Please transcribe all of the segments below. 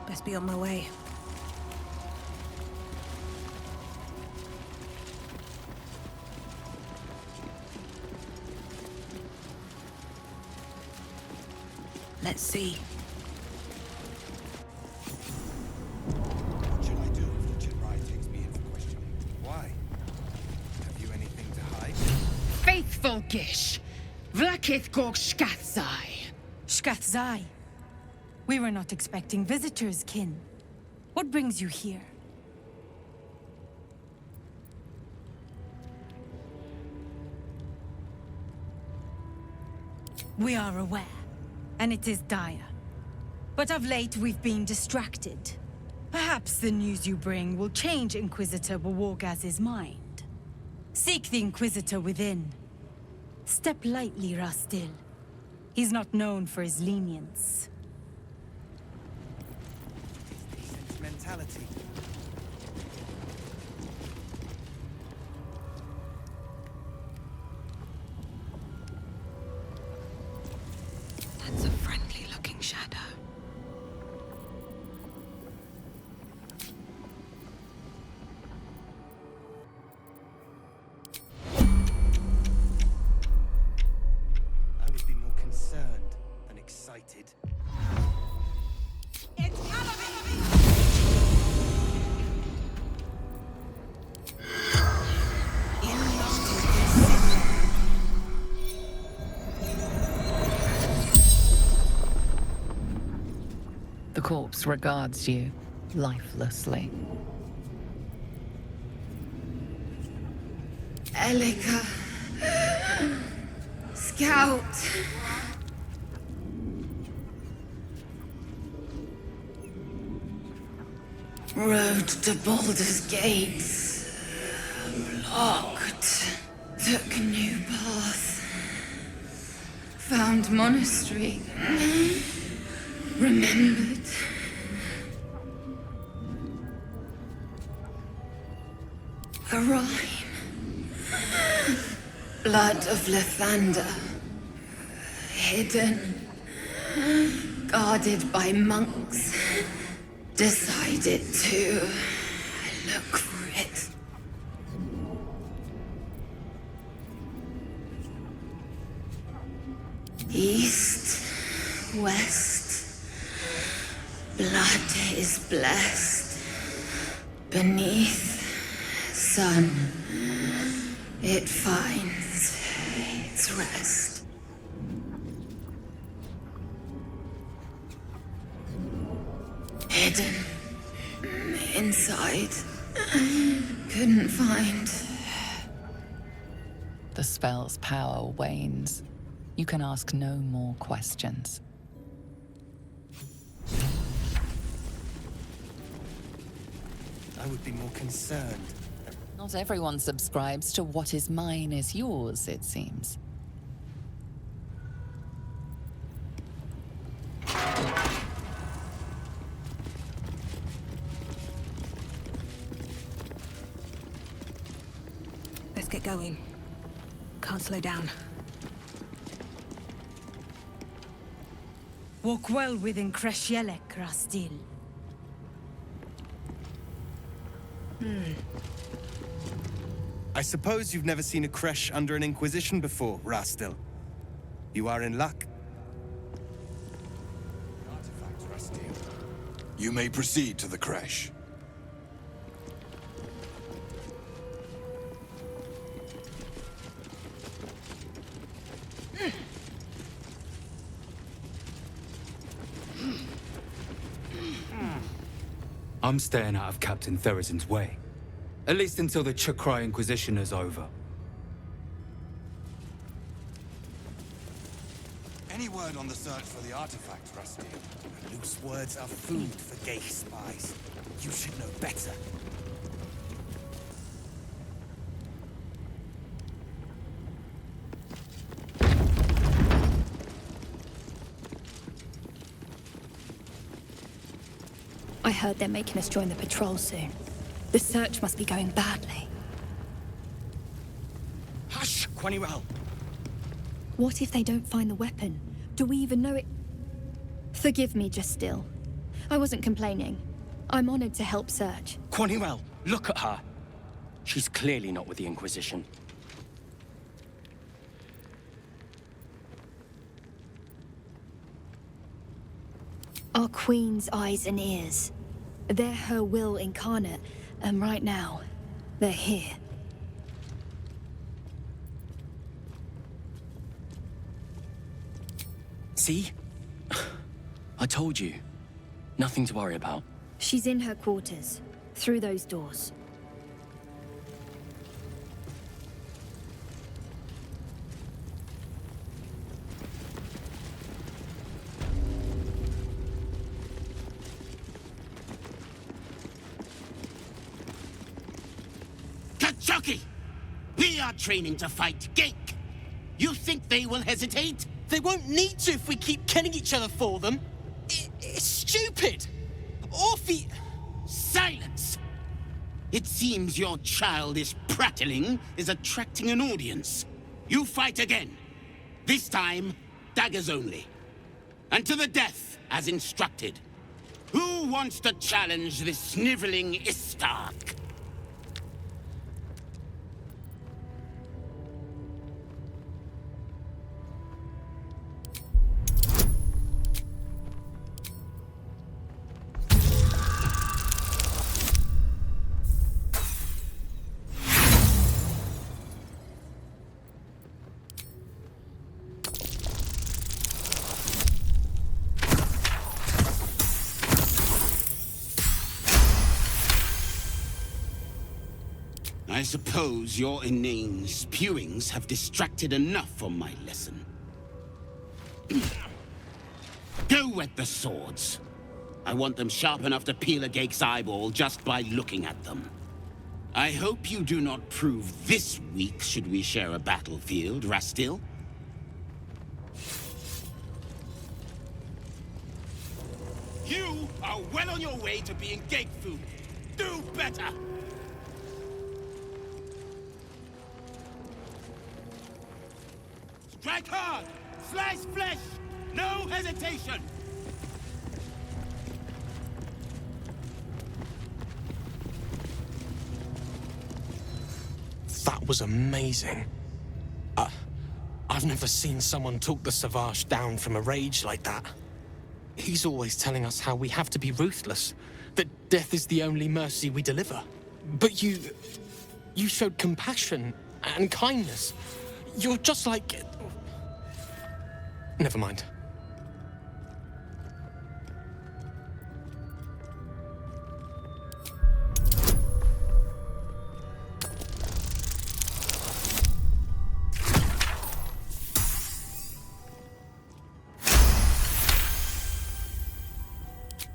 Best be on my way. Let's see. What should I do if the Chimrai takes me in for questioning? Why? Have you anything to hide? Faithful Gish! Vlaakith gog Shkathzai! Shkathzai. We were not expecting visitors, kin. What brings you here? We are aware, and it is dire. But of late we've been distracted. Perhaps the news you bring will change Inquisitor Wargaz's mind. Seek the Inquisitor within. Step lightly, Ghustil. He's not known for his lenience. Sentimentality. That's a friendly-looking shadow. I would be more concerned than excited. The corpse regards you lifelessly. Elika. Scout. Road to Baldur's gates. Blocked. Took a new path. Found monastery. Remembered. A rhyme. Blood of Lathander. Hidden. Guarded by monks. Decided to look for it. East, west, blood is blessed. Beneath sun, it finds its rest. Hidden inside, couldn't find. The spell's power wanes. You can ask no more questions. I would be more concerned. Not everyone subscribes to what is mine is yours, it seems. Let's get going. Can't slow down. Walk well within Creche, Ghustil. I suppose you've never seen a creche under an Inquisition before, Ghustil. You are in luck. Artifact, Ghustil. You may proceed to the creche. I'm staying out of Captain Therizin's way. At least until the Chakrai Inquisition is over. Any word on the search for the artifact, Ghustil? Loose words are food for gay spies. You should know better. I heard they're making us join the patrol soon. The search must be going badly. Hush, Quanirel! What if they don't find the weapon? Do we even know it? Forgive me, Ghustil. I wasn't complaining. I'm honored to help search. Quaniwell, look at her. She's clearly not with the Inquisition. Our Queen's eyes and ears. They're her will incarnate, and right now, they're here. See? I told you. Nothing to worry about. She's in her quarters, through those doors. Chucky! We are training to fight Gake. You think they will hesitate? They won't need to if we keep killing each other for them. It's stupid. Orpheus... Silence! It seems your childish prattling is attracting an audience. You fight again. This time, daggers only. And to the death, as instructed. Who wants to challenge this sniveling Istark? I suppose your inane spewings have distracted enough from my lesson. Go wet the swords. I want them sharp enough to peel a Gake's eyeball just by looking at them. I hope you do not prove this weak should we share a battlefield, Rastil. You are well on your way to being Gake food. Do better! Strike hard! Slice flesh! No hesitation! That was amazing. I've never seen someone talk the Savage down from a rage like that. He's always telling us how we have to be ruthless, that death is the only mercy we deliver. But you showed compassion and kindness. You're just like... Never mind.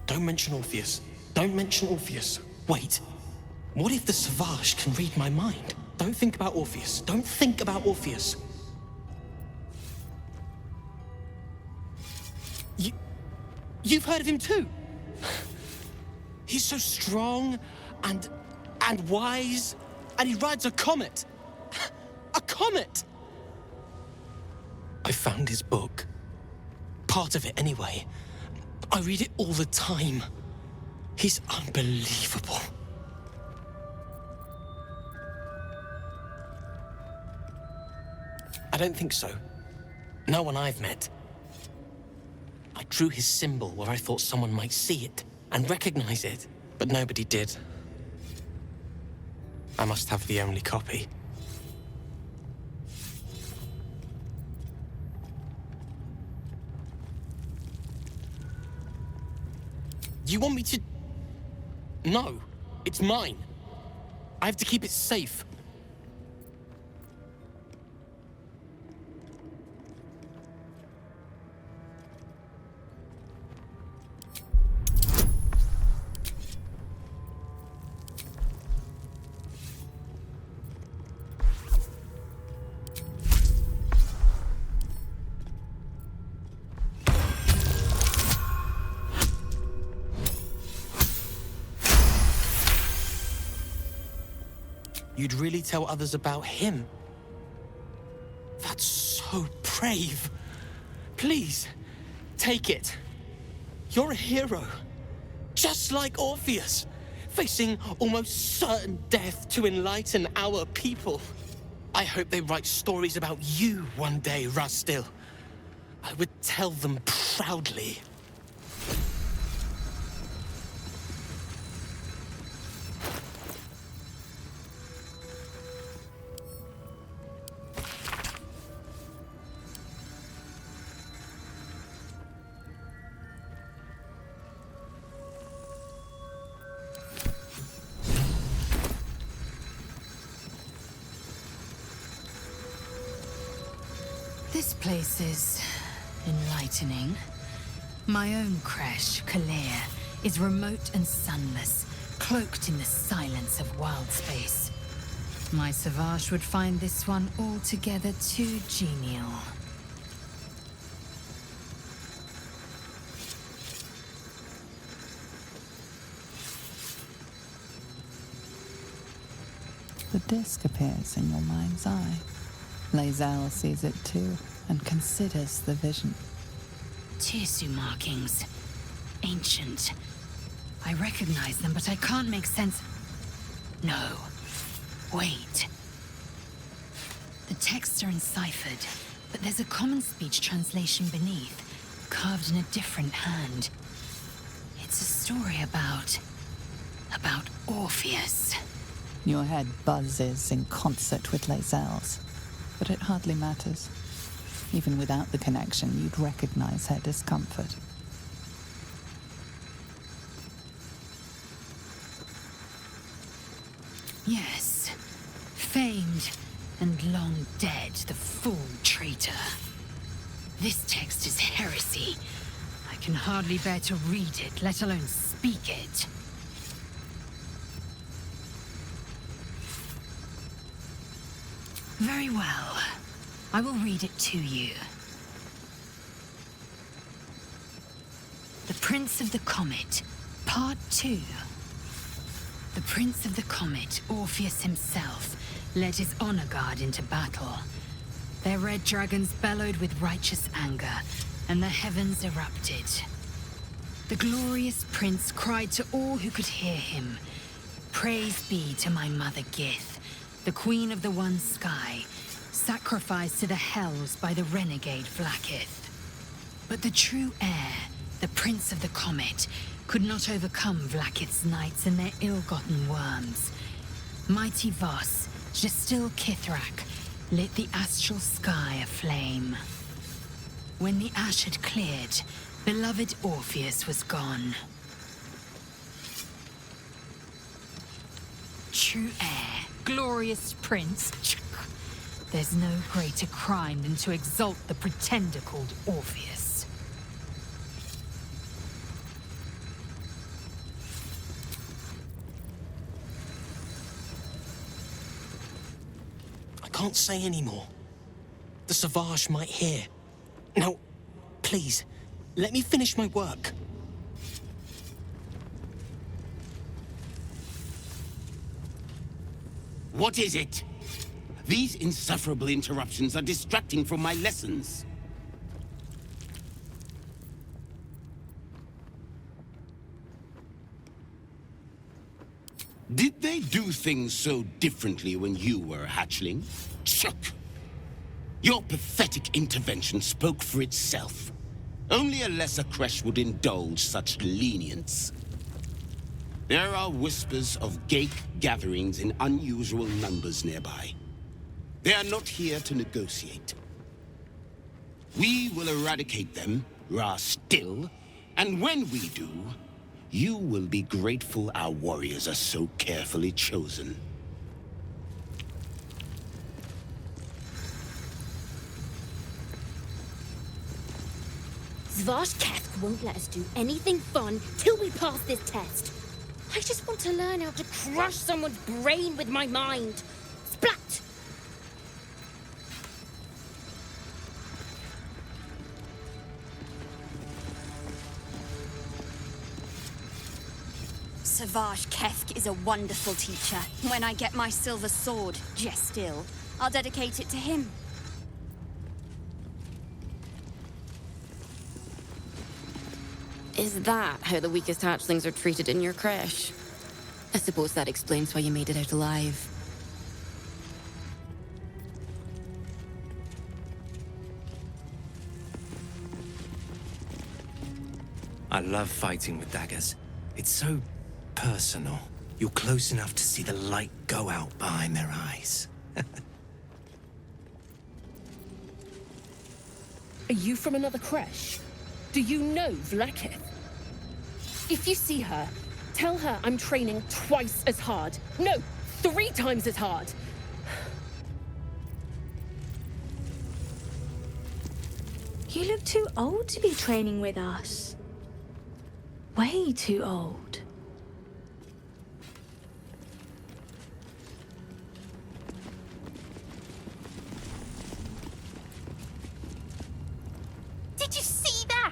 Don't mention Orpheus. Don't mention Orpheus. Wait. What if the Savage can read my mind? Don't think about Orpheus. Don't think about Orpheus. You've heard of him too? He's so strong and wise, and he rides a comet. A comet! I found his book. Part of it anyway. I read it all the time. He's unbelievable. I don't think so. No one I've met. I drew his symbol where I thought someone might see it and recognize it, but nobody did. I must have the only copy. You want me to... No, it's mine. I have to keep it safe. You'd really tell others about him? That's so brave. Please, take it. You're a hero. Just like Orpheus, facing almost certain death to enlighten our people. I hope they write stories about you one day, Ghustil. I would tell them proudly. This place is enlightening. My own creche, Cleric, is remote and sunless, cloaked in the silence of wild space. My Savage would find this one altogether too genial. The disc appears in your mind's eye. Lae'zel sees it too, and considers the vision. Tissue markings. Ancient. I recognize them, but I can't make sense. No. Wait. The texts are enciphered, but there's a common speech translation beneath, carved in a different hand. It's a story about Orpheus. Your head buzzes in concert with Lae'zel's, but it hardly matters. Even without the connection, you'd recognize her discomfort. Yes. Famed and long dead, the fool traitor. This text is heresy. I can hardly bear to read it, let alone speak it. Very well. I will read it to you. The Prince of the Comet, Part 2. The Prince of the Comet, Orpheus himself, led his honor guard into battle. Their red dragons bellowed with righteous anger, and the heavens erupted. The glorious prince cried to all who could hear him, "Praise be to my mother Gith, the queen of the one sky, sacrificed to the hells by the renegade Vlaakith." But the true heir, the Prince of the Comet, could not overcome Vlaakith's knights and their ill-gotten worms. Mighty Voss, Ghustil Stornugoss, lit the astral sky aflame. When the ash had cleared, beloved Orpheus was gone. True heir, glorious prince. There's no greater crime than to exalt the pretender called Orpheus. I can't say anymore. The Savage might hear. Now, please, let me finish my work. What is it? These insufferable interruptions are distracting from my lessons. Did they do things so differently when you were a hatchling? Chuck! Your pathetic intervention spoke for itself. Only a lesser creche would indulge such lenience. There are whispers of gate gatherings in unusual numbers nearby. They are not here to negotiate. We will eradicate them, Ghustil, and when we do, you will be grateful our warriors are so carefully chosen. Varrl won't let us do anything fun till we pass this test. I just want to learn how to crush someone's brain with my mind. Splat! Varrl is a wonderful teacher. When I get my silver sword, Ghustil, I'll dedicate it to him. Is that how the weakest hatchlings are treated in your creche? I suppose that explains why you made it out alive. I love fighting with daggers. It's so personal. You're close enough to see the light go out behind their eyes. Are you from another creche? Do you know Vlaakith? If you see her, tell her I'm training twice as hard. No, 3 times as hard. You look too old to be training with us. Way too old. Did you see that?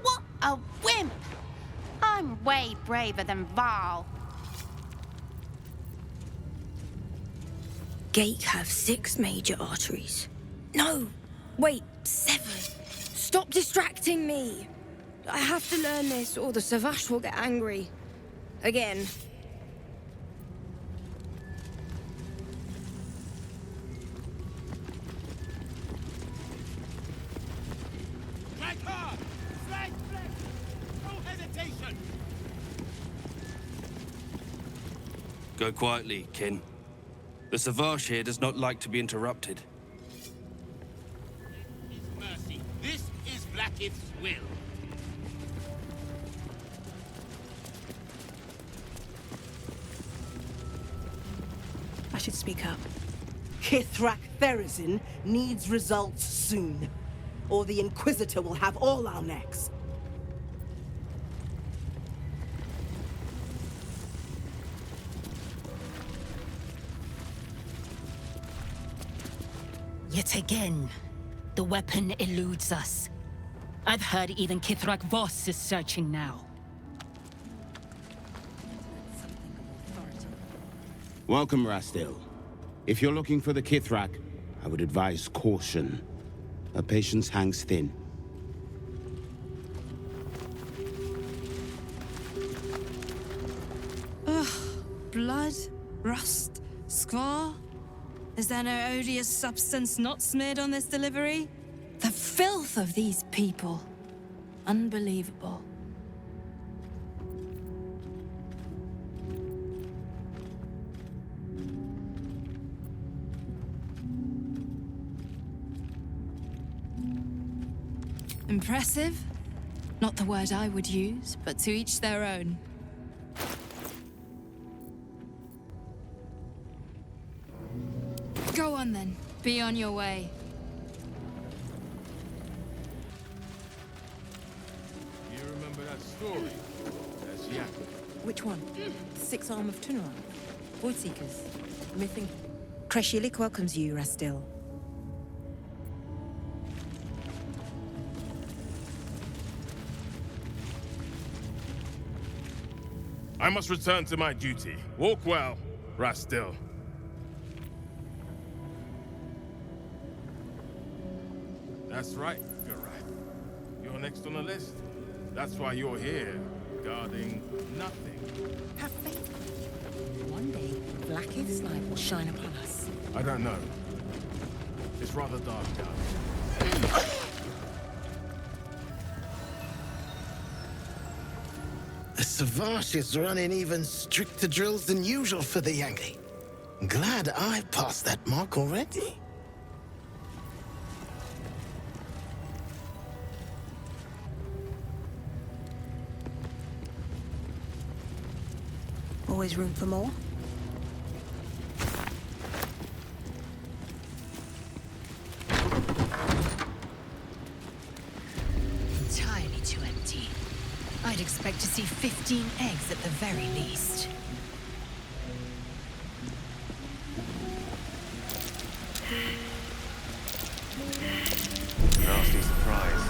What a wimp! I'm way braver than Varrl. Gate have 6 major arteries. No, wait, 7. Stop distracting me. I have to learn this or the Zaith'isk will get angry. Again. Strike hard! Strike! No hesitation! Go quietly, kin. The Zaith'isk here does not like to be interrupted. This is mercy. This is Vlaakith's will. I should speak up. Githyanki Therazin needs results soon, or the Inquisitor will have all our necks. Yet again, the weapon eludes us. I've heard even Cleric Voss is searching now. Welcome, Rastil. If you're looking for the Cleric, I would advise caution. Her patience hangs thin. Ugh. Blood? Rust? Squar? Is there no odious substance not smeared on this delivery? The filth of these people. Unbelievable. Impressive? Not the word I would use, but to each their own. Go on then. Be on your way. You remember that story? That's Yak. Which one? The 6 Arm of Tunran? Voidseekers? Mything? Creche welcomes you, Rastil. I must return to my duty. Walk well, Rastil. That's right, Garath. You're next on the list. That's why you're here, guarding nothing. Have faith. One day, Vlaakith's light will shine upon us. I don't know. It's rather dark out. The Zaith'isk is running even stricter drills than usual for the Yankee. Glad I passed that mark already. Always room for more? Entirely too empty. I'd expect to see 15 eggs at the very least. Nasty surprise.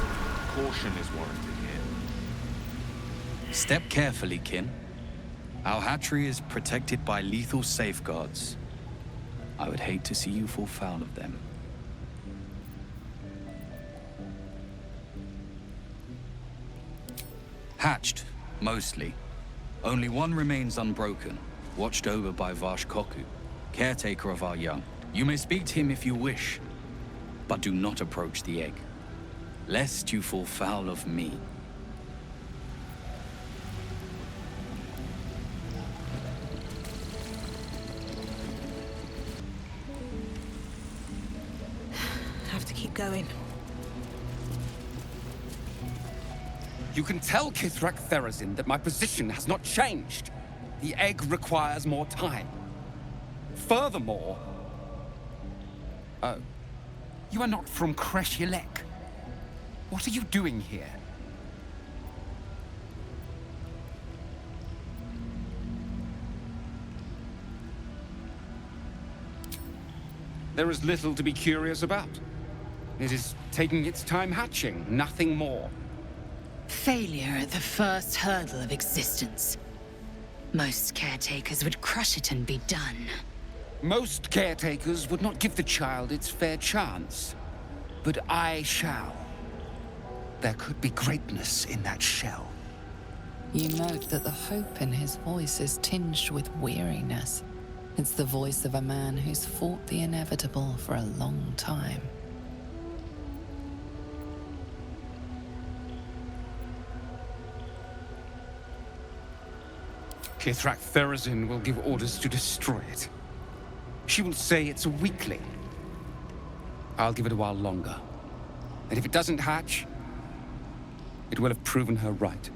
Caution is warranted here. Step carefully, kin. Our hatchery is protected by lethal safeguards. I would hate to see you fall foul of them. Hatched, mostly. Only one remains unbroken, watched over by Varrl, caretaker of our young. You may speak to him if you wish, but do not approach the egg, lest you fall foul of me. Have to keep going. You can tell Kithrak Therazin that my position has not changed. The egg requires more time. Furthermore... Oh. You are not from Creche. What are you doing here? There is little to be curious about. It is taking its time hatching, nothing more. Failure at the first hurdle of existence. Most caretakers would crush it and be done. Most caretakers would not give the child its fair chance. But I shall. There could be greatness in that shell. You note that the hope in his voice is tinged with weariness. It's the voice of a man who's fought the inevitable for a long time. Kithrak Therazin will give orders to destroy it. She will say it's a weakling. I'll give it a while longer. And if it doesn't hatch, it will have proven her right.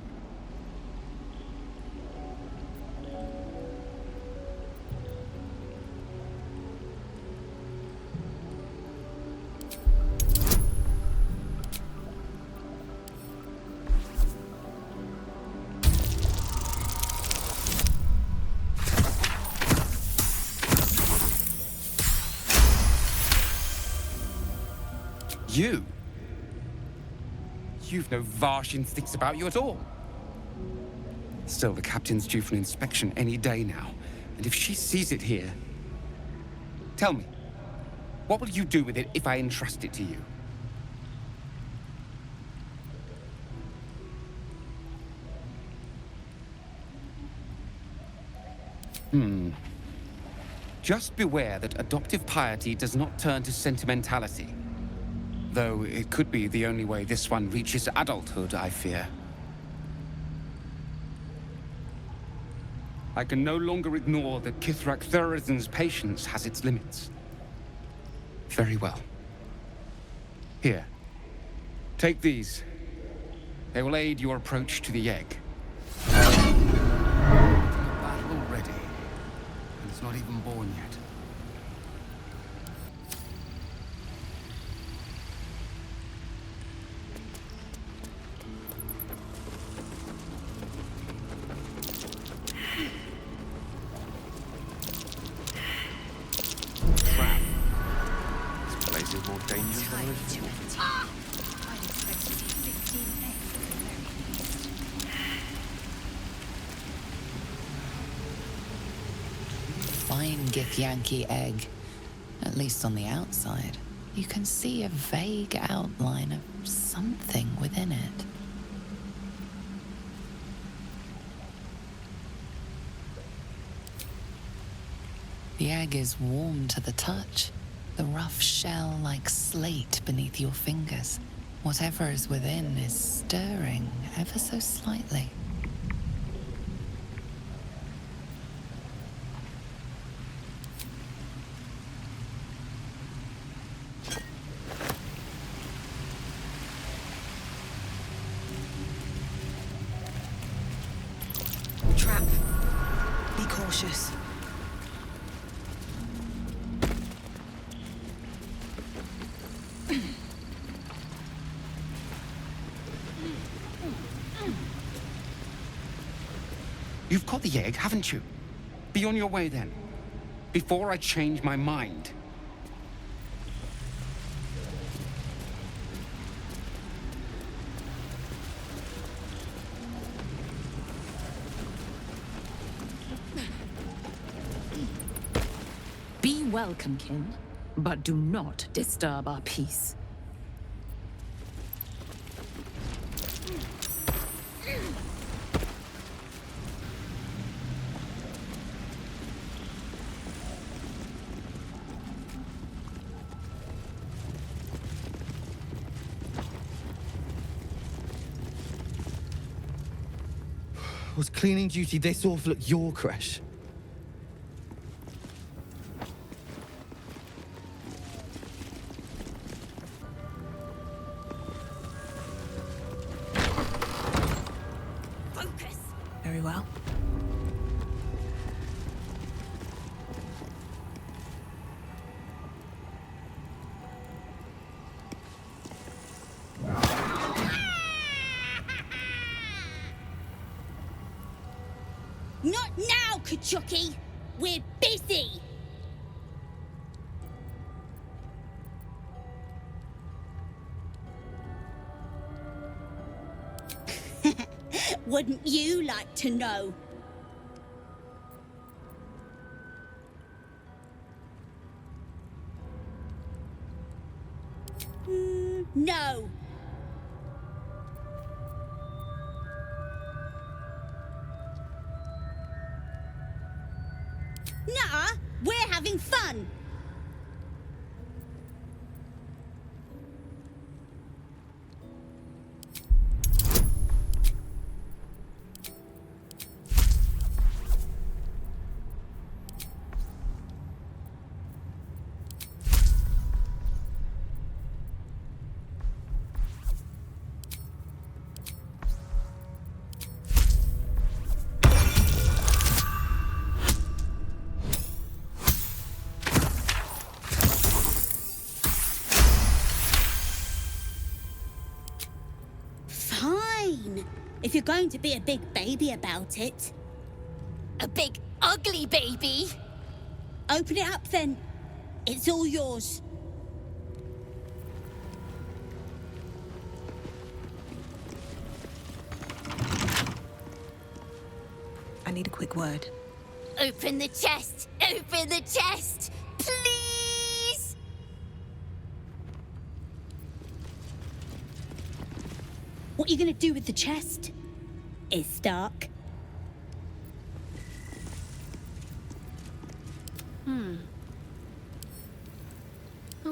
You've no Varsh instincts about you at all. Still, the captain's due for an inspection any day now. And if she sees it here... Tell me, what will you do with it if I entrust it to you? Just beware that adoptive piety does not turn to sentimentality. Though it could be the only way this one reaches adulthood, I fear. I can no longer ignore that Kithrak Therazin's patience has its limits. Very well. Here. Take these. They will aid your approach to the egg. Battle already. And it's not even born yet. Fine Githyanki egg, at least on the outside. You can see a vague outline of something within it. The egg is warm to the touch, the rough shell like slate beneath your fingers. Whatever is within is stirring ever so slightly. Trap. Be cautious. You've got the egg, haven't you? Be on your way then. Before I change my mind. Be welcome, kin, but do not disturb our peace. Was cleaning duty this awful at your creche? Focus! Very well. Not now, Kachuki! We're busy! Wouldn't you like to know? No. Nah, we're having fun. If you're going to be a big baby about it. A big, ugly baby? Open it up then. It's all yours. I need a quick word. Open the chest! Open the chest! Please! What are you gonna do with the chest? It's dark. Well,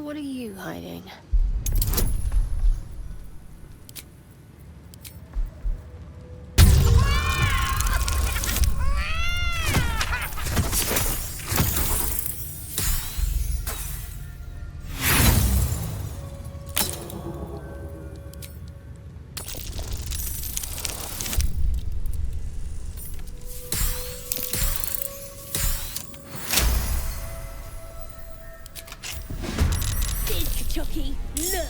what are you hiding? Chucky, look!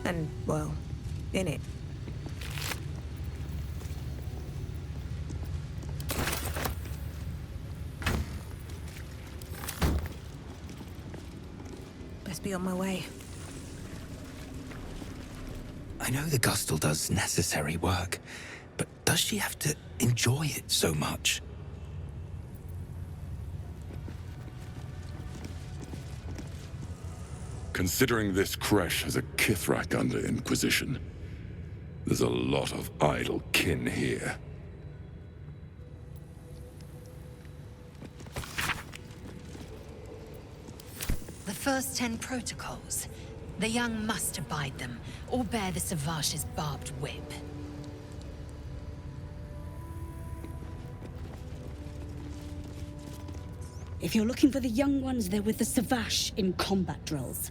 And, well, in it. Best be on my way. I know the Ghustil does necessary work, but does she have to enjoy it so much? Considering this creche has a Kithrak under Inquisition, there's a lot of idle kin here. The first 10 protocols. The young must abide them, or bear the Savash's barbed whip. If you're looking for the young ones, they're with the Savash in combat drills.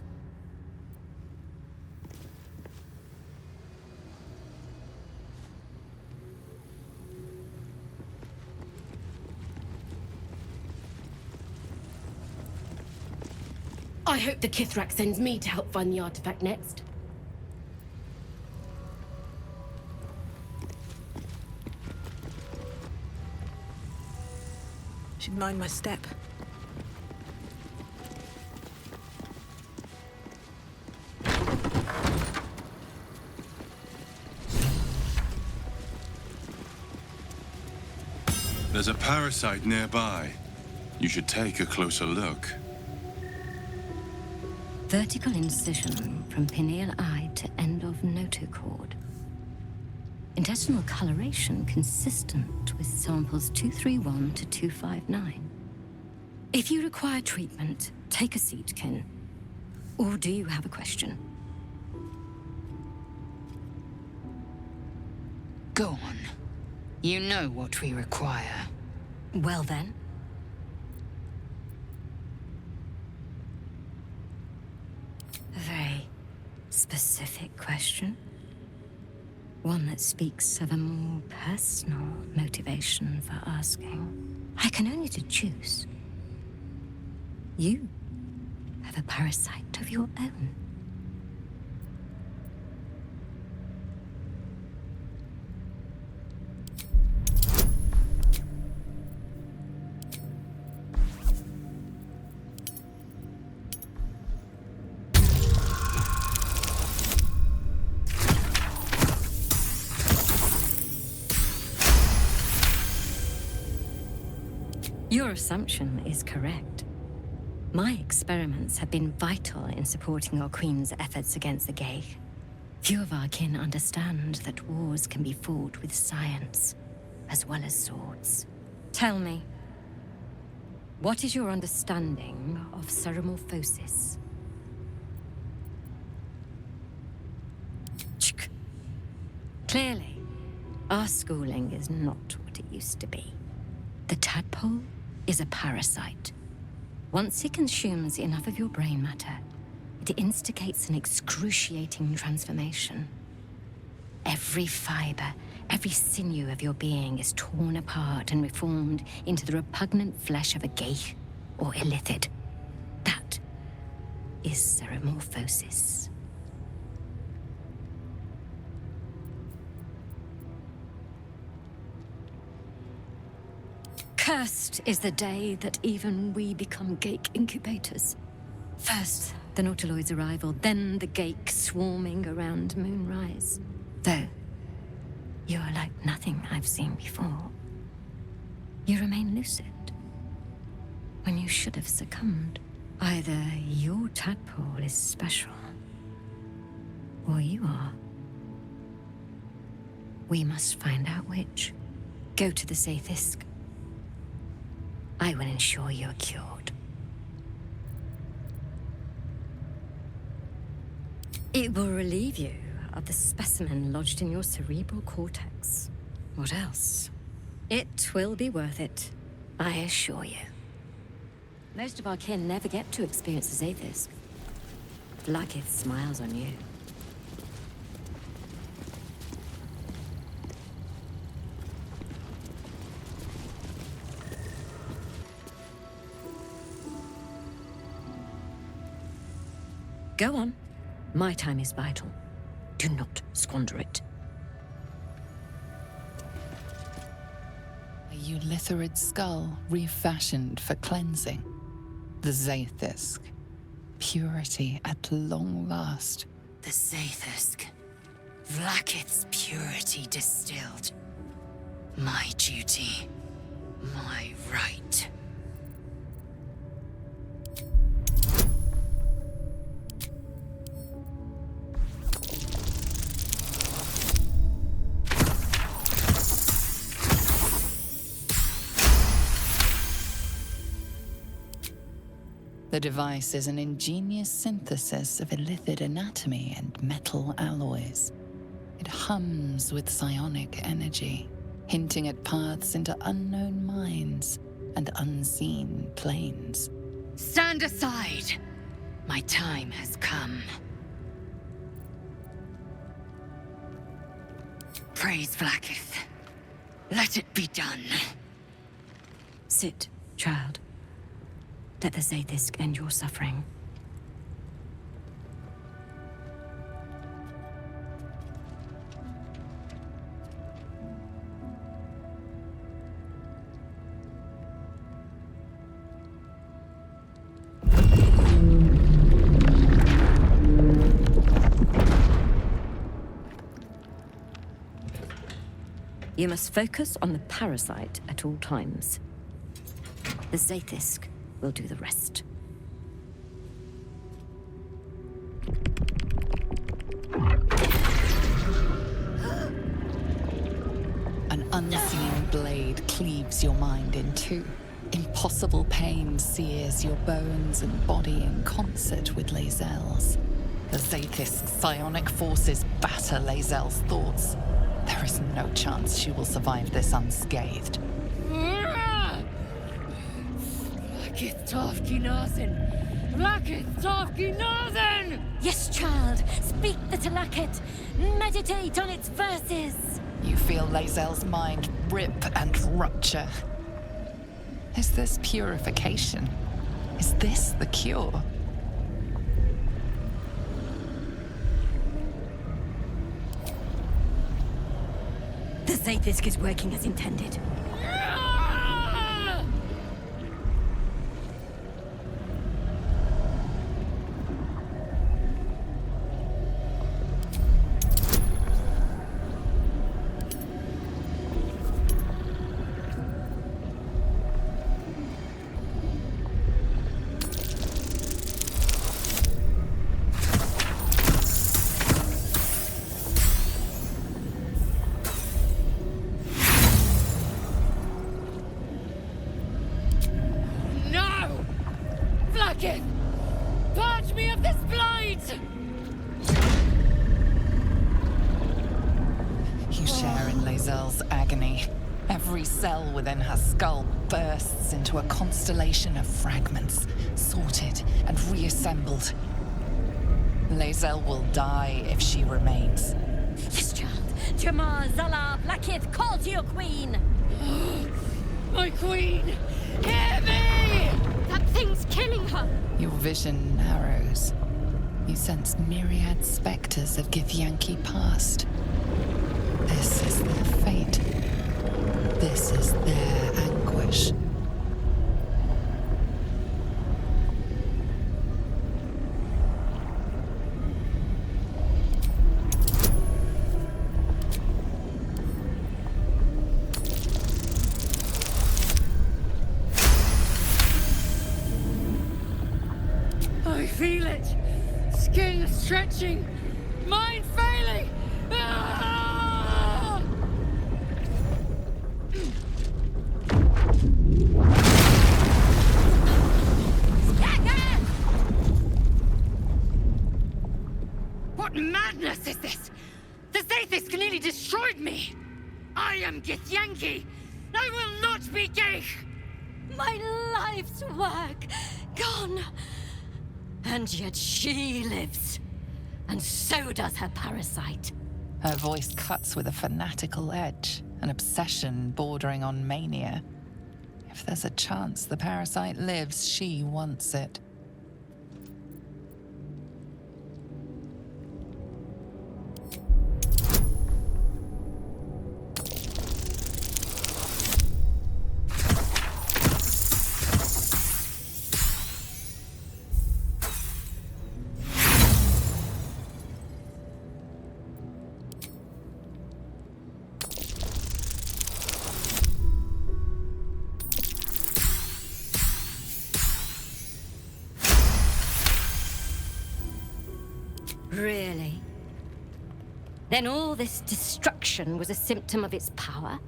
I hope the Kithrak sends me to help find the artifact next. Should mind my step. There's a parasite nearby. You should take a closer look. Vertical incision from pineal eye to end of notochord. Intestinal coloration consistent with samples 231 to 259. If you require treatment, take a seat, Kin. Or do you have a question? Go on. You know what we require. Well then. A very specific question. One that speaks of a more personal motivation for asking. I can only deduce. You have a parasite of your own. Your assumption is correct. My experiments have been vital in supporting our Queen's efforts against the Ghaik. Few of our kin understand that wars can be fought with science, as well as swords. Tell me, what is your understanding of ceremorphosis? Clearly, our schooling is not what it used to be. The tadpole is a parasite. Once it consumes enough of your brain matter, it instigates an excruciating transformation. Every fiber, every sinew of your being is torn apart and reformed into the repugnant flesh of a Ghaik or illithid. That is ceremorphosis. Cursed is the day that even we become Ghaik incubators. First, the Nautiloid's arrival, then the Ghaik swarming around Moonrise. Though, you are like nothing I've seen before. You remain lucid, when you should have succumbed. Either your tadpole is special, or you are. We must find out which. Go to the Zaith'isk. I will ensure you're cured. It will relieve you of the specimen lodged in your cerebral cortex. What else? It will be worth it, I assure you. Most of our kin never get to experience the Zaith'isk. Vlaakith smiles on you. Go on. My time is vital. Do not squander it. A eulitharid skull refashioned for cleansing. The Zaith'isk. Purity at long last. The Zaith'isk. Vlaakith's purity distilled. My duty. My right. The device is an ingenious synthesis of illithid anatomy and metal alloys. It hums with psionic energy, hinting at paths into unknown minds, and unseen planes. Stand aside! My time has come. Praise Vlaakith. Let it be done. Sit, child. Let the Zaith'isk end your suffering. You must focus on the parasite at all times. The Zaith'isk will do the rest. An unseen blade cleaves your mind in two. Impossible pain sears your bones and body in concert with Lae'zel's. The Zaith'isk's psionic forces batter Lae'zel's thoughts. There is no chance she will survive this unscathed. Vlaakith Tafki Nazen! Vlaakith Tafki Nazen! Yes, child. Speak the Talakit. Meditate on its verses. You feel Lae'zel's mind rip and rupture. Is this purification? Is this the cure? The Zaith'isk is working as intended. Purge me of this blight! You share in Lae'zel's agony. Every cell within her skull bursts into a constellation of fragments, sorted and reassembled. Lae'zel will die if she remains. Yes, child. Jamar, Zala, Vlaakith, call to your queen! My queen! Hear me! That thing's killing her! Your vision narrows. You sense myriad specters of Githyanki past. This is their fate. This is their anguish. I feel it! Skin stretching! Mind failing! Ah! What madness is this? The Zaith'isk nearly destroyed me! I am Githyanki! I will not be Geich! My life's work gone! And yet she lives. And so does her parasite. Her voice cuts with a fanatical edge, an obsession bordering on mania. If there's a chance the parasite lives, she wants it. Really? Then all this destruction was a symptom of its power?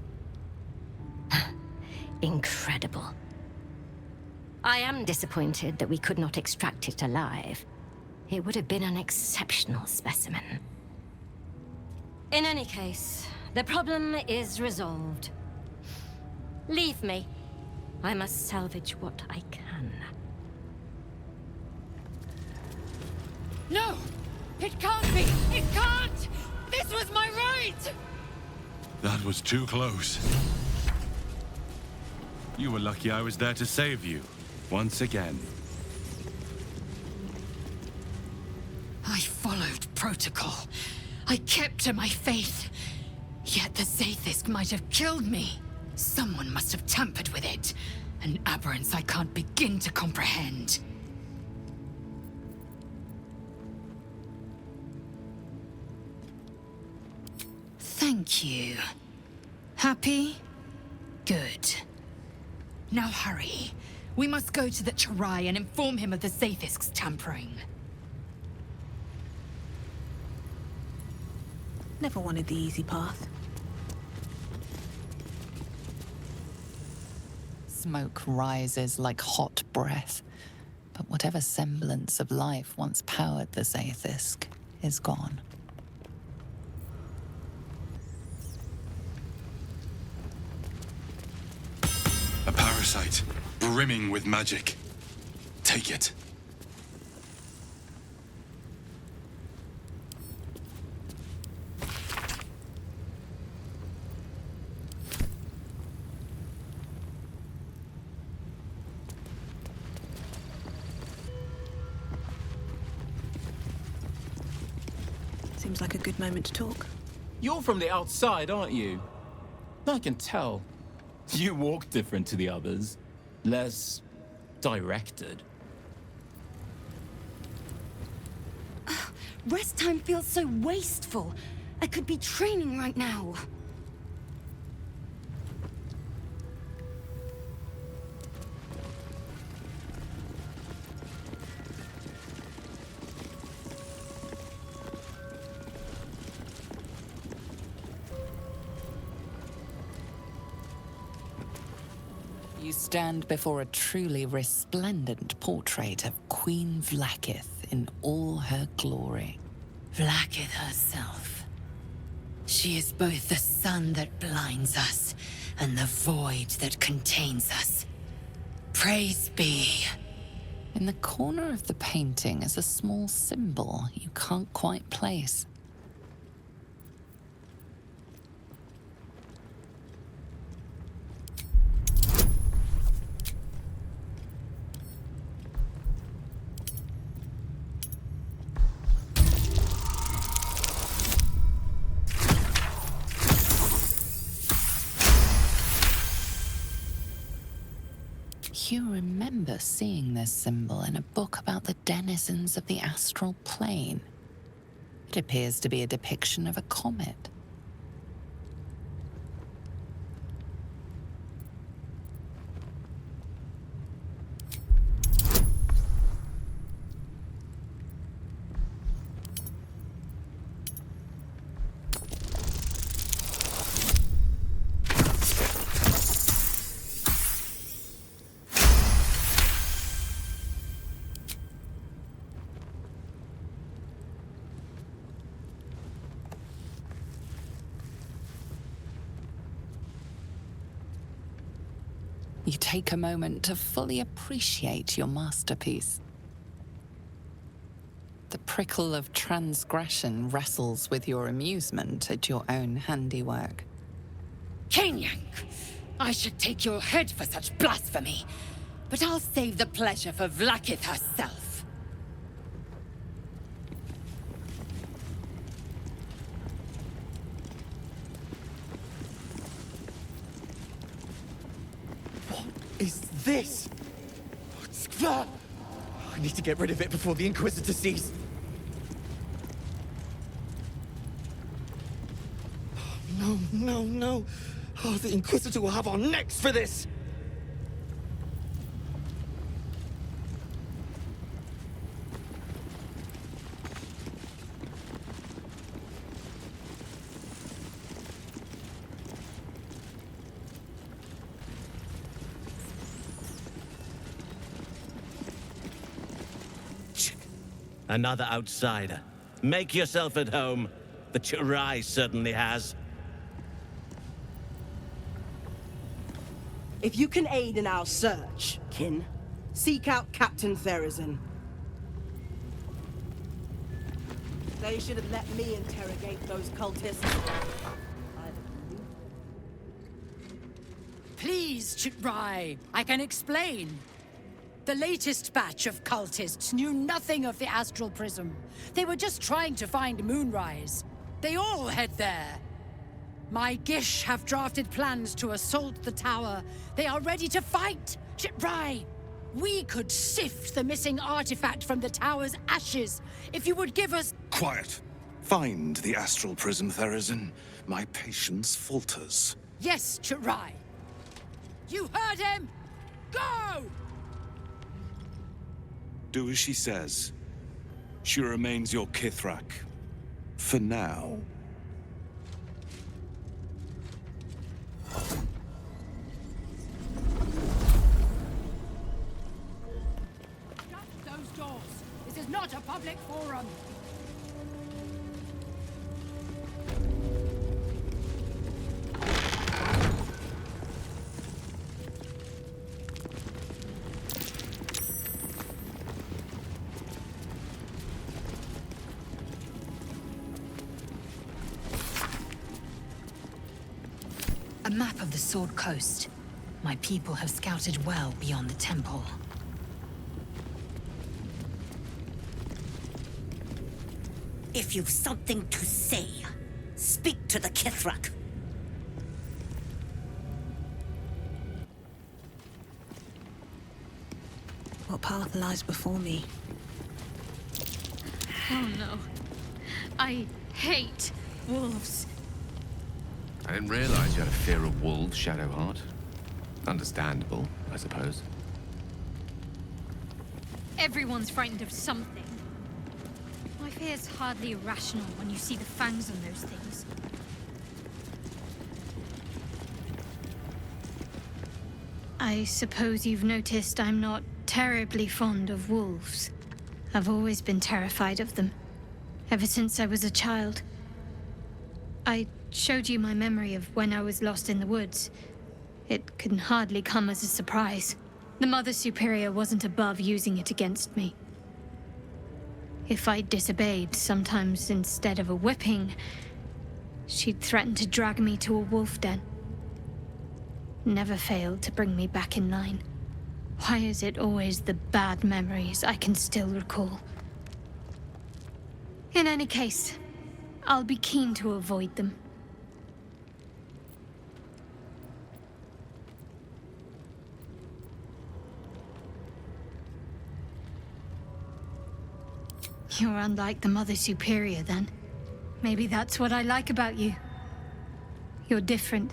Incredible. I am disappointed that we could not extract it alive. It would have been an exceptional specimen. In any case, the problem is resolved. Leave me. I must salvage what I can. No! It can't be! It can't! This was my right! That was too close. You were lucky I was there to save you, once again. I followed protocol. I kept to my faith. Yet the Zaith'isk might have killed me. Someone must have tampered with it. An aberrance I can't begin to comprehend. Thank you. Happy? Good. Now hurry. We must go to the Chirai and inform him of the Zaith'isk's tampering. Never wanted the easy path. Smoke rises like hot breath, but whatever semblance of life once powered the Zaith'isk is gone. A parasite, brimming with magic. Take it. Seems like a good moment to talk. You're from the outside, aren't you? I can tell. You walk different to the others. Less directed. Rest time feels so wasteful. I could be training right now. You stand before a truly resplendent portrait of Queen Vlaakith in all her glory. Vlaakith herself. She is both the sun that blinds us and the void that contains us. Praise be. In the corner of the painting is a small symbol you can't quite place. You remember seeing this symbol in a book about the denizens of the Astral Plane. It appears to be a depiction of a comet. You take a moment to fully appreciate your masterpiece. The prickle of transgression wrestles with your amusement at your own handiwork. Kenyank! I should take your head for such blasphemy, but I'll save the pleasure for Vlaakith herself. Is this? Skva! I need to get rid of it before the Inquisitor sees. No, no, no. Oh, the Inquisitor will have our necks for this! Another outsider. Make yourself at home. The Chirai certainly has. If you can aid in our search, kin, seek out Captain Therazin. They should have let me interrogate those cultists. Please, Chitrai, I can explain. The latest batch of cultists knew nothing of the Astral Prism. They were just trying to find Moonrise. They all head there. My Gish have drafted plans to assault the tower. They are ready to fight! Chitrai! We could sift the missing artifact from the tower's ashes if you would give us— Quiet. Find the Astral Prism, Therazin. My patience falters. Yes, Chitrai. You heard him! Go! Do as she says. She remains your Kithrak. For now. Shut those doors! This is not a public forum! A map of the Sword Coast. My people have scouted well beyond the temple. If you've something to say, speak to the Kithrak. What path lies before me? Oh no. I hate wolves. I didn't realize you had a fear of wolves, Shadowheart. Understandable, I suppose. Everyone's frightened of something. My fear's hardly irrational when you see the fangs on those things. I suppose you've noticed I'm not terribly fond of wolves. I've always been terrified of them, ever since I was a child. I showed you my memory of when I was lost in the woods. It can hardly come as a surprise. The Mother Superior wasn't above using it against me. If I disobeyed, sometimes instead of a whipping, she'd threaten to drag me to a wolf den. Never failed to bring me back in line. Why is it always the bad memories I can still recall? In any case, I'll be keen to avoid them. You're unlike the Mother Superior, then. Maybe that's what I like about you. You're different.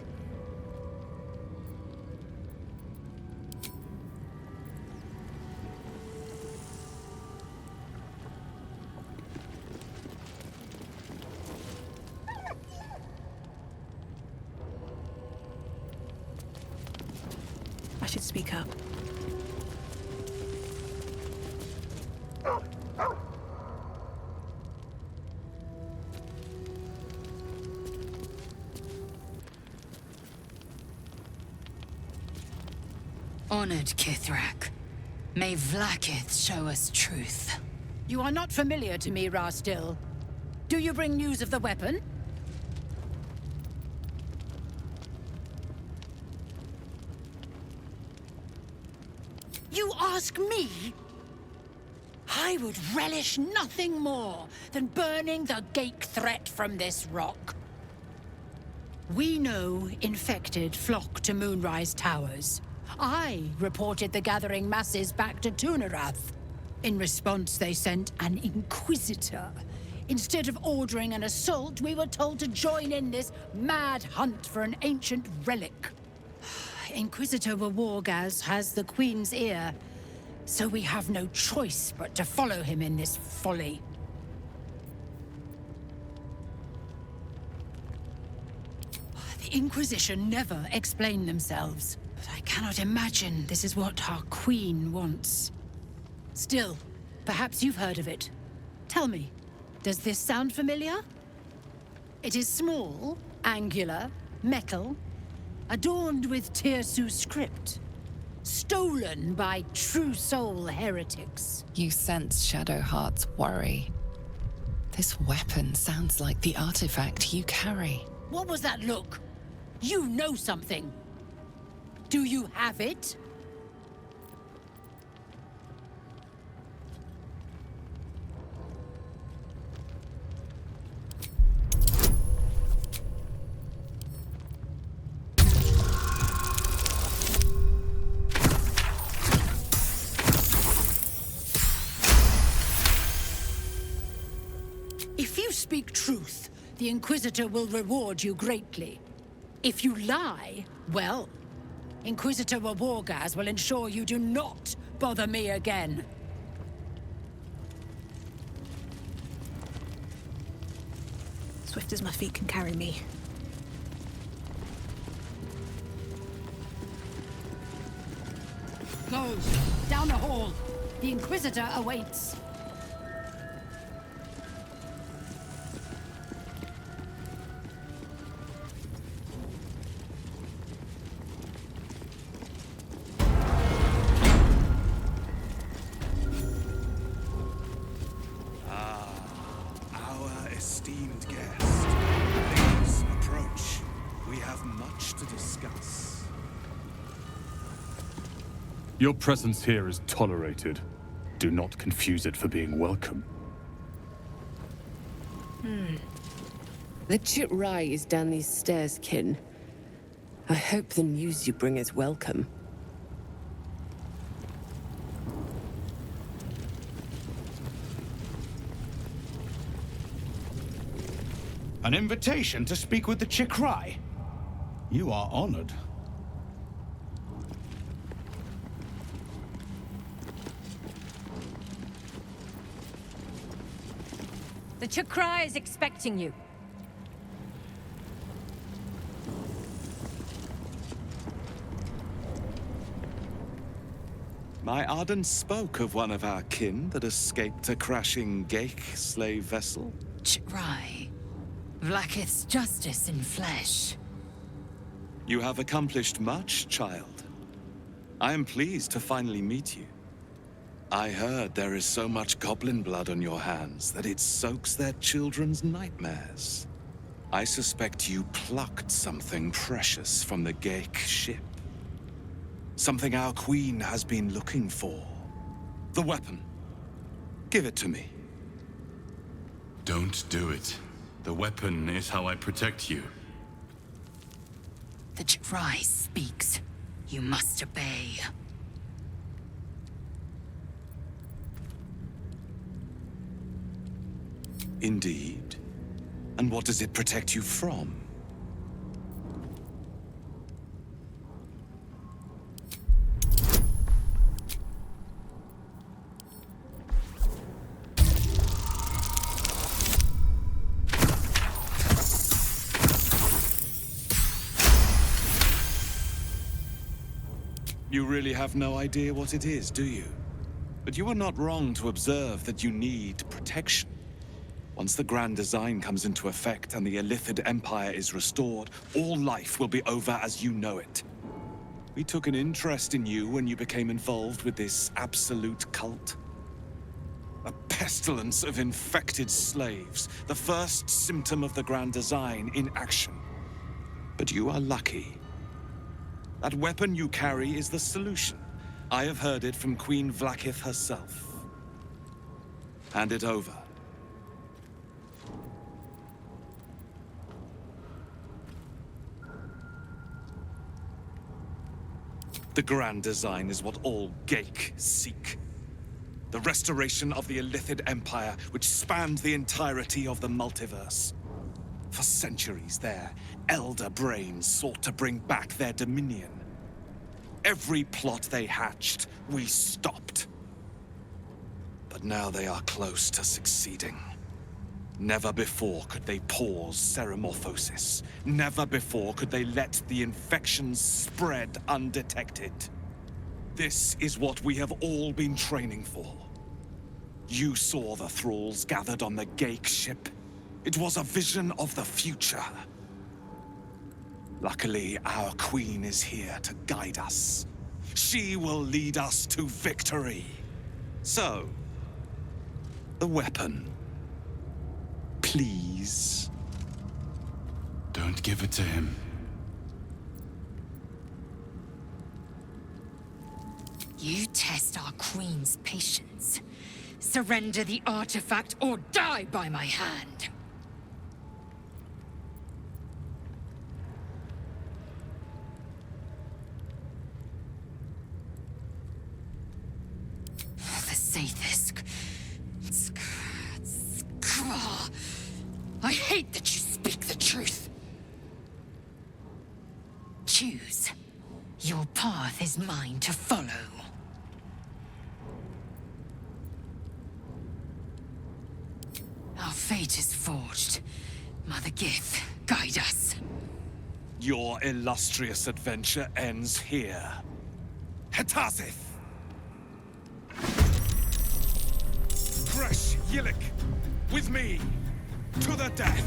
I should speak up. Honored Kithrak, may Vlaakith show us truth. You are not familiar to me, Ghustil. Do you bring news of the weapon? You ask me? I would relish nothing more than burning the gate threat from this rock. We know infected flock to Moonrise Towers. I reported the gathering masses back to Tunarath. In response, they sent an Inquisitor. Instead of ordering an assault, we were told to join in this mad hunt for an ancient relic. Inquisitor Wargaz has the Queen's ear, so we have no choice but to follow him in this folly. The Inquisition never explain themselves. But I cannot imagine this is what our Queen wants. Still, perhaps you've heard of it. Tell me, does this sound familiar? It is small, angular, metal, adorned with Tirsu script, stolen by true soul heretics. You sense Shadowheart's worry. This weapon sounds like the artifact you carry. What was that look? You know something. Do you have it? If you speak truth, the Inquisitor will reward you greatly. If you lie, well, Inquisitor Wargaz will ensure you do not bother me again. Swift as my feet can carry me. Close. Down the hall. The Inquisitor awaits. Our esteemed guest. Please approach. We have much to discuss. Your presence here is tolerated. Do not confuse it for being welcome. The Chitrai is down these stairs, kin. I hope the news you bring is welcome. An invitation to speak with the Chitrai? You are honored. The Chitrai is expecting you. My Arden spoke of one of our kin that escaped a crashing Ghaik slave vessel. Chitrai. Vlaakith's justice in flesh. You have accomplished much, child. I am pleased to finally meet you. I heard there is so much goblin blood on your hands that it soaks their children's nightmares. I suspect you plucked something precious from the Ghaik ship. Something our queen has been looking for. The weapon. Give it to me. Don't do it. The weapon is how I protect you. The Chitrai speaks. You must obey. Indeed. And what does it protect you from? You really have no idea what it is, do you? But you are not wrong to observe that you need protection. Once the Grand Design comes into effect and the Illithid Empire is restored, all life will be over as you know it. We took an interest in you when you became involved with this absolute cult. A pestilence of infected slaves, the first symptom of the Grand Design in action. But you are lucky. That weapon you carry is the solution. I have heard it from Queen Vlaakith herself. Hand it over. The Grand Design is what all Ghaik seek. The restoration of the Illithid Empire, which spanned the entirety of the multiverse. For centuries, their elder brains sought to bring back their dominion. Every plot they hatched, we stopped. But now they are close to succeeding. Never before could they pause ceremorphosis. Never before could they let the infections spread undetected. This is what we have all been training for. You saw the thralls gathered on the Ghaik ship. It was a vision of the future. Luckily, our queen is here to guide us. She will lead us to victory. So, the weapon. Please. Don't give it to him. You test our queen's patience. Surrender the artifact or die by my hand. The Zaith'isk. I hate that you speak the truth. Choose. Your path is mine to follow. Our fate is forged. Mother Gith, guide us. Your illustrious adventure ends here. Hetazith! Creche, Mielikki, with me, to the death!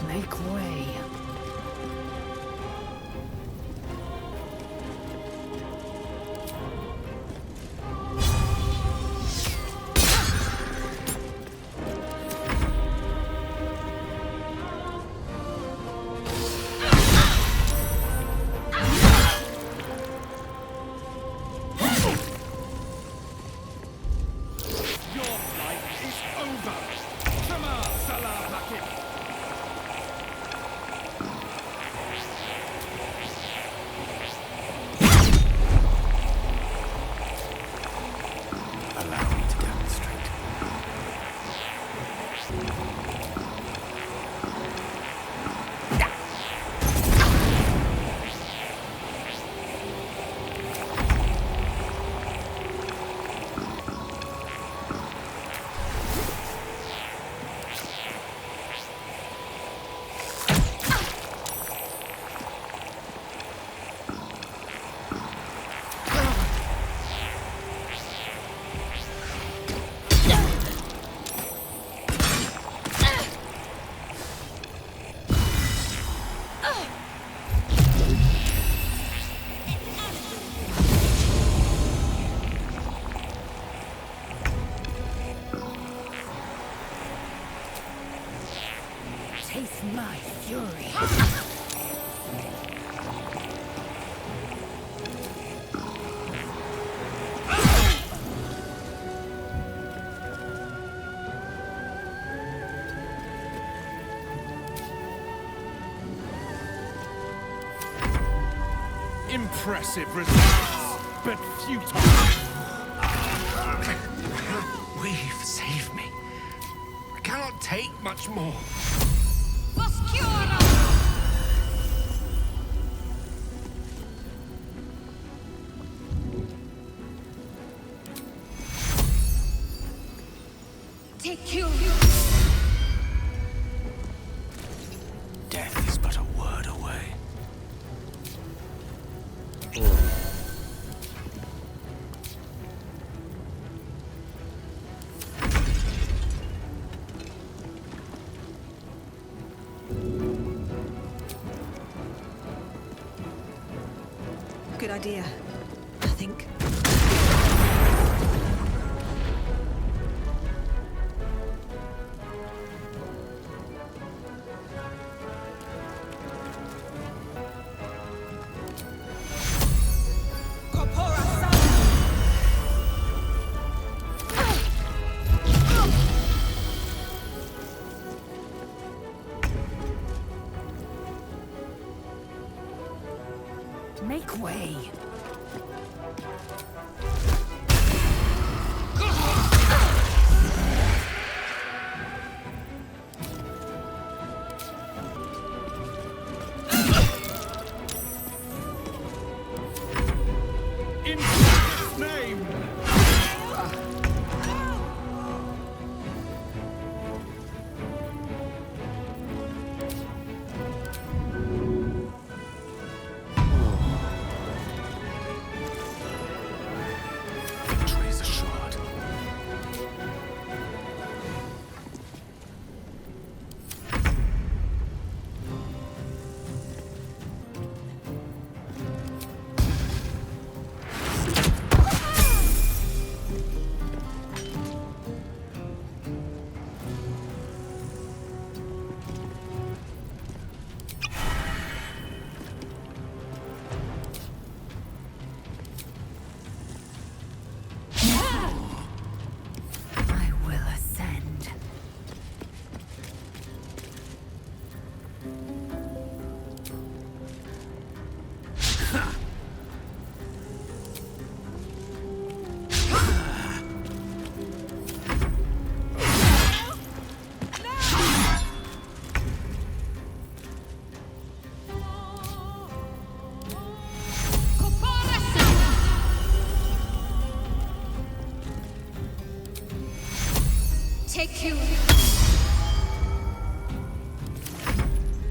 Make way. Taste my fury. Impressive results, but futile. We've saved me. I cannot take much more. Take you. Death is but a word away. Good idea, I think. Make way. In Jesus' name! Victory is assured. I will ascend. Take you.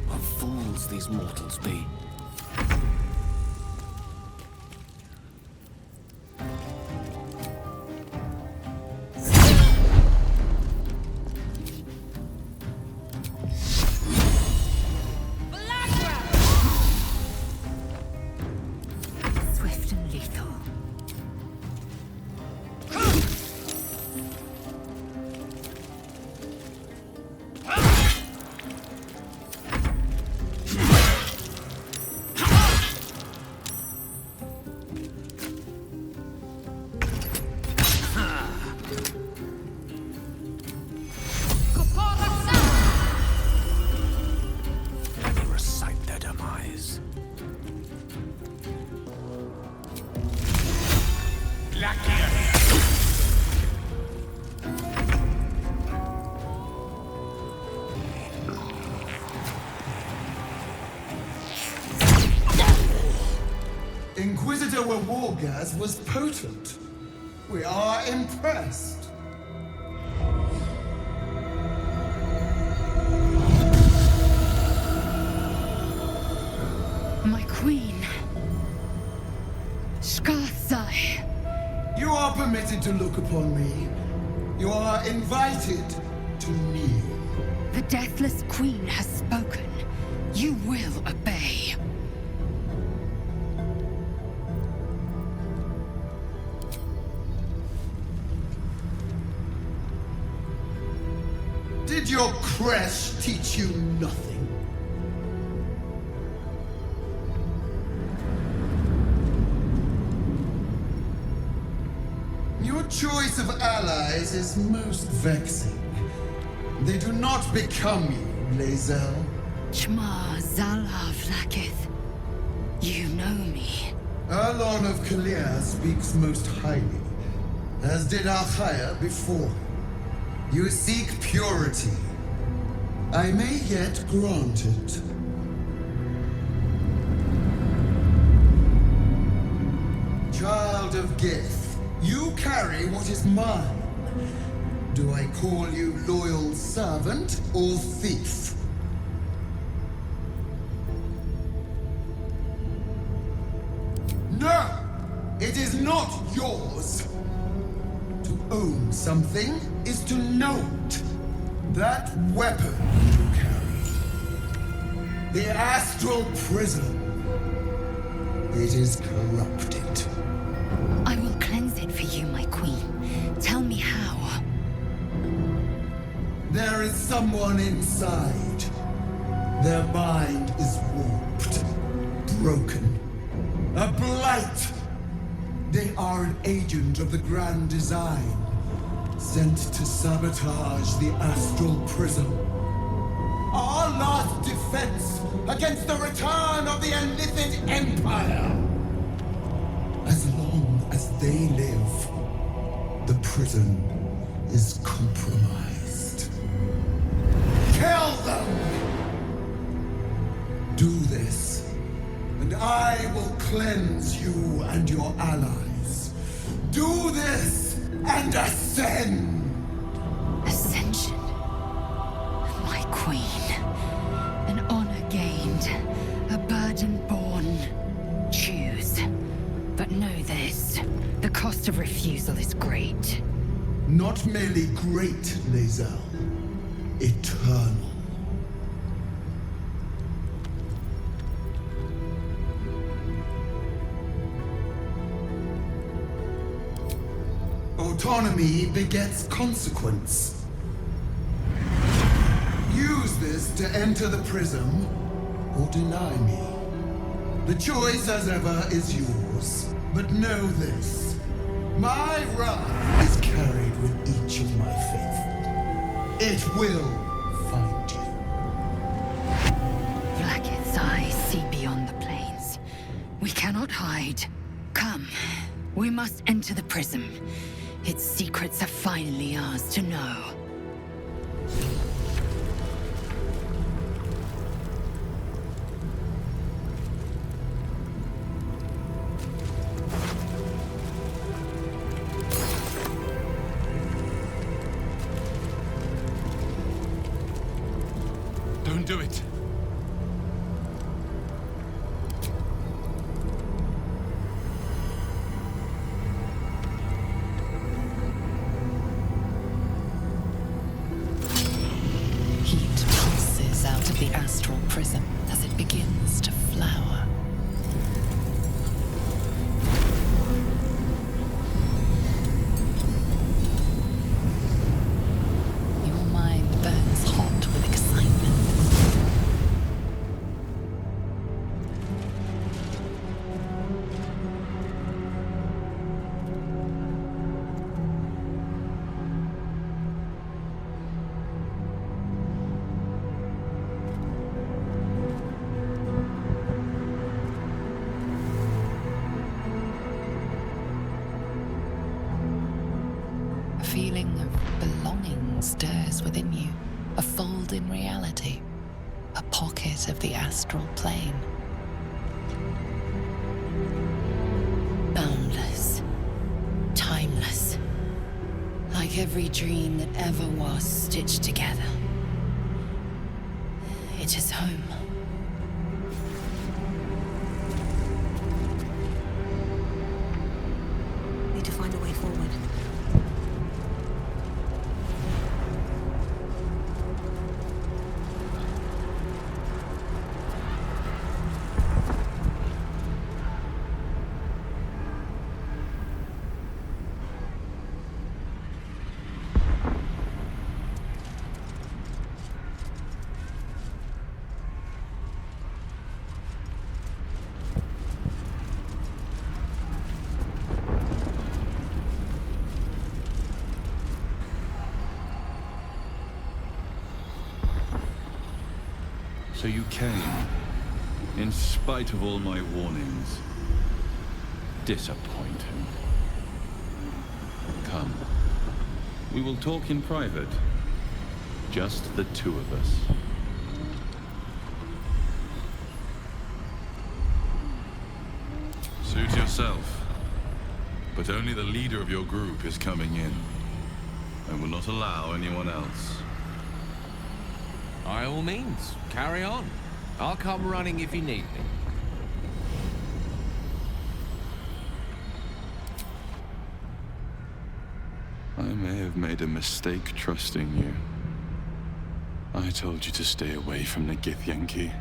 What fools these mortals be. Swift and lethal. Let me recite their demise. Inquisitor Wargas was potent. We are impressed. My queen. Skathai. You are permitted to look upon me. You are invited to kneel. The Deathless Queen has spoken. You will obey. Did your Creche teach you nothing? Your choice of allies is most vexing. They do not become you, Lae'zel. Chma Zala Vlaakith. You know me. Arlon of Kalir speaks most highly, as did Alchaya before. You seek purity. I may yet grant it. Child of Gith, you carry what is mine. Do I call you loyal servant or thief? No! It is not yours! To own something is to know it. That weapon you carry. The Astral Prism. It is corrupted. I will cleanse it for you, my queen. Tell me how. There is someone inside. Their mind is warped, broken, a blight. They are an agent of the Grand Design, sent to sabotage the Astral Prism. Our last defense against the return of the Illithid Empire. As long as they live, the prison is compromised. Kill them! Do this, and I will cleanse you and your allies. Do this, and ascend! Ascension. My queen. An honor gained. A burden borne. Choose. But know this. The cost of refusal is great. Not merely great, Lae'zel. Eternal. Autonomy begets consequence. Use this to enter the prism, or deny me. The choice, as ever, is yours. But know this. My wrath is carried with each of my faithful. It will find you. Vlaakith's eyes see beyond the plains. We cannot hide. Come. We must enter the prism. Its secrets are finally ours to know. Don't do it. The astral prism as it begins to flower. Your mind burns hot with excitement. A feeling of belonging stirs within you, a fold in reality, a pocket of the astral plane. Boundless, timeless, like every dream that ever was stitched together. It is home. Need to find a way forward. So you came, in spite of all my warnings. Disappointing. Come. We will talk in private. Just the two of us. Suit yourself. But only the leader of your group is coming in. I will not allow anyone else. By all means, carry on. I'll come running if you need me. I may have made a mistake trusting you. I told you to stay away from the Githyanki.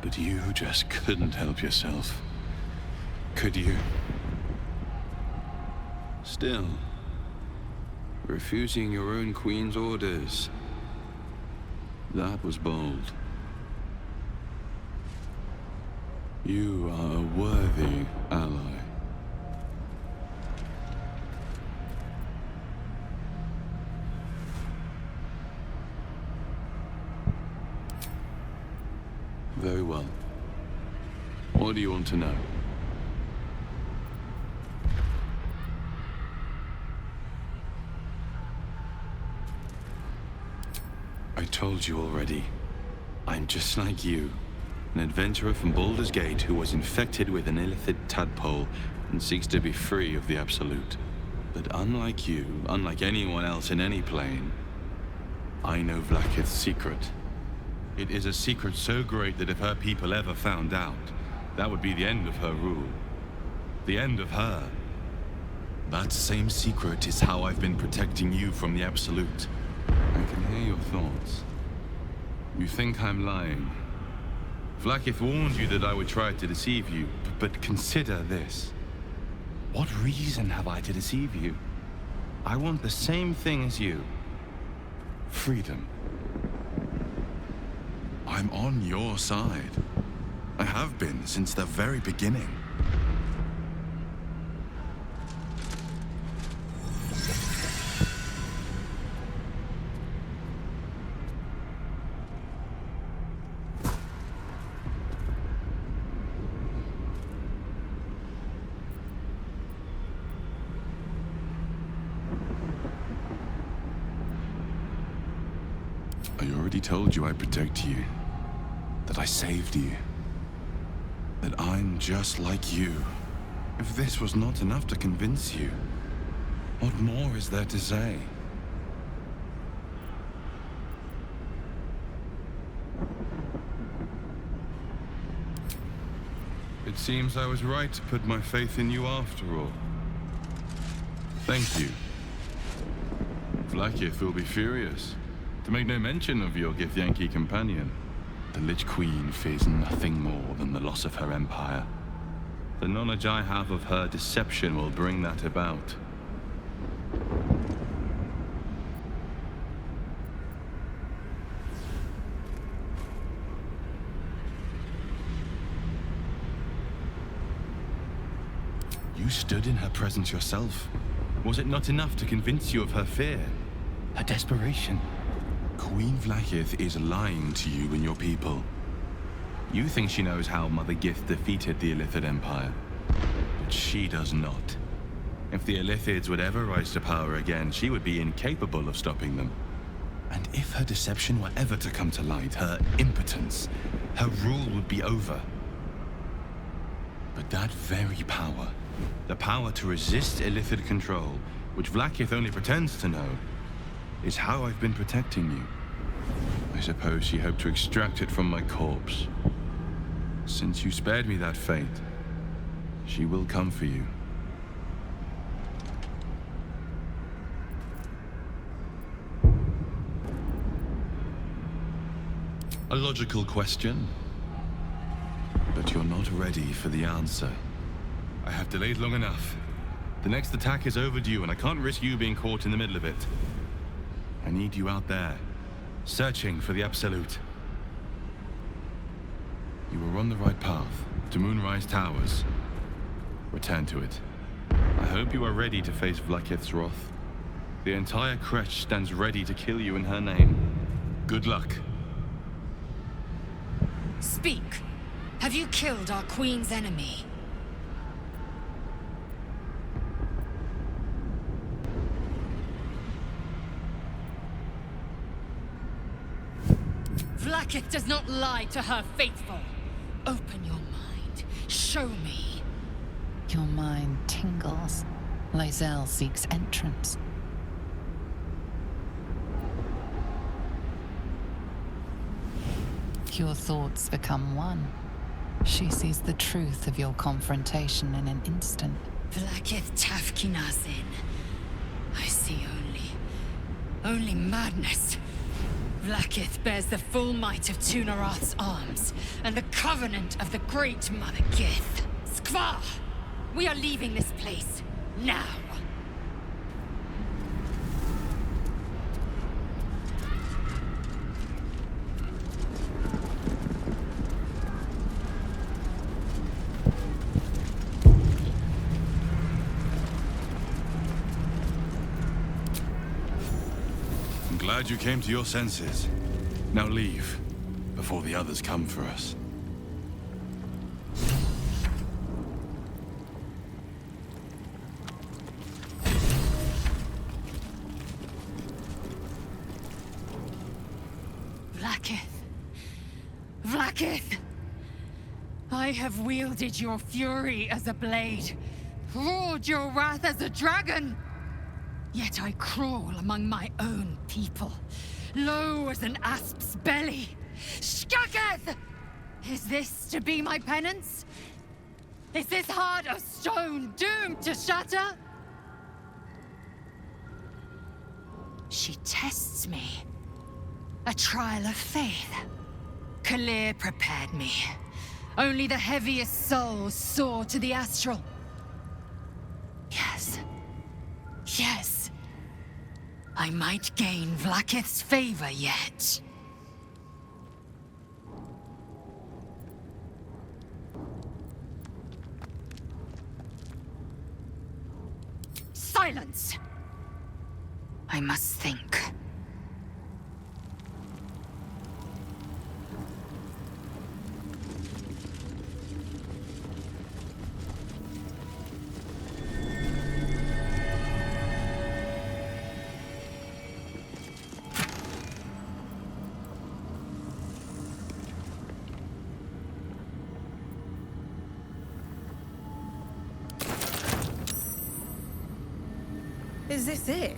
But you just couldn't help yourself. could you? Still, refusing your own queen's orders. That was bold. You are a worthy ally. Very well. What do you want to know? I told you already. I'm just like you. An adventurer from Baldur's Gate who was infected with an illithid tadpole and seeks to be free of the Absolute. But unlike you, unlike anyone else in any plane, I know Vlaakith's secret. It is a secret so great that if her people ever found out, that would be the end of her rule. The end of her. That same secret is how I've been protecting you from the Absolute. I can hear your thoughts. You think I'm lying. Vlaakith warned you that I would try to deceive you, but consider this. What reason have I to deceive you? I want the same thing as you. Freedom. I'm on your side. I have been since the very beginning. I already told you I protect you. That I saved you. That I'm just like you. If this was not enough to convince you, what more is there to say? It seems I was right to put my faith in you after all. Thank you. Vlaakith will be furious, to make no mention of your Githyanki companion. The Lich Queen fears nothing more than the loss of her empire. The knowledge I have of her deception will bring that about. You stood in her presence yourself. Was it not enough to convince you of her fear? Her desperation? Queen Vlaakith is lying to you and your people. You think she knows how Mother Gith defeated the Illithid Empire, but she does not. If the Illithids would ever rise to power again, she would be incapable of stopping them. And if her deception were ever to come to light, her impotence, her rule would be over. But that very power, the power to resist Illithid control, which Vlaakith only pretends to know, is how I've been protecting you. I suppose she hoped to extract it from my corpse. Since you spared me that fate, she will come for you. A logical question, but you're not ready for the answer. I have delayed long enough. The next attack is overdue, and I can't risk you being caught in the middle of it. I need you out there, searching for the Absolute. You were on the right path, to Moonrise Towers. Return to it. I hope you are ready to face Vlaakith's wrath. The entire Creche stands ready to kill you in her name. Good luck. Speak. Have you killed our Queen's enemy? Vlaakith does not lie to her faithful. Open your mind. Show me. Your mind tingles. Lae'zel seeks entrance. Your thoughts become one. She sees the truth of your confrontation in an instant. Vlaakith Tafkinazin. I see only madness. Vlaakith bears the full might of Tunarath's arms, and the covenant of the great Mother Gith. Skvar! We are leaving this place. Now! I'm glad you came to your senses. Now leave, before the others come for us. Vlaakith! I have wielded your fury as a blade, roared your wrath as a dragon. Yet I crawl among my own people, low as an asp's belly. Skaketh! Is this to be my penance? Is this heart of stone doomed to shatter? She tests me. A trial of faith. Kalir prepared me. Only the heaviest souls soar to the astral. Yes. Yes. I might gain Vlaakith's favor yet. Silence! I must think. Is this it?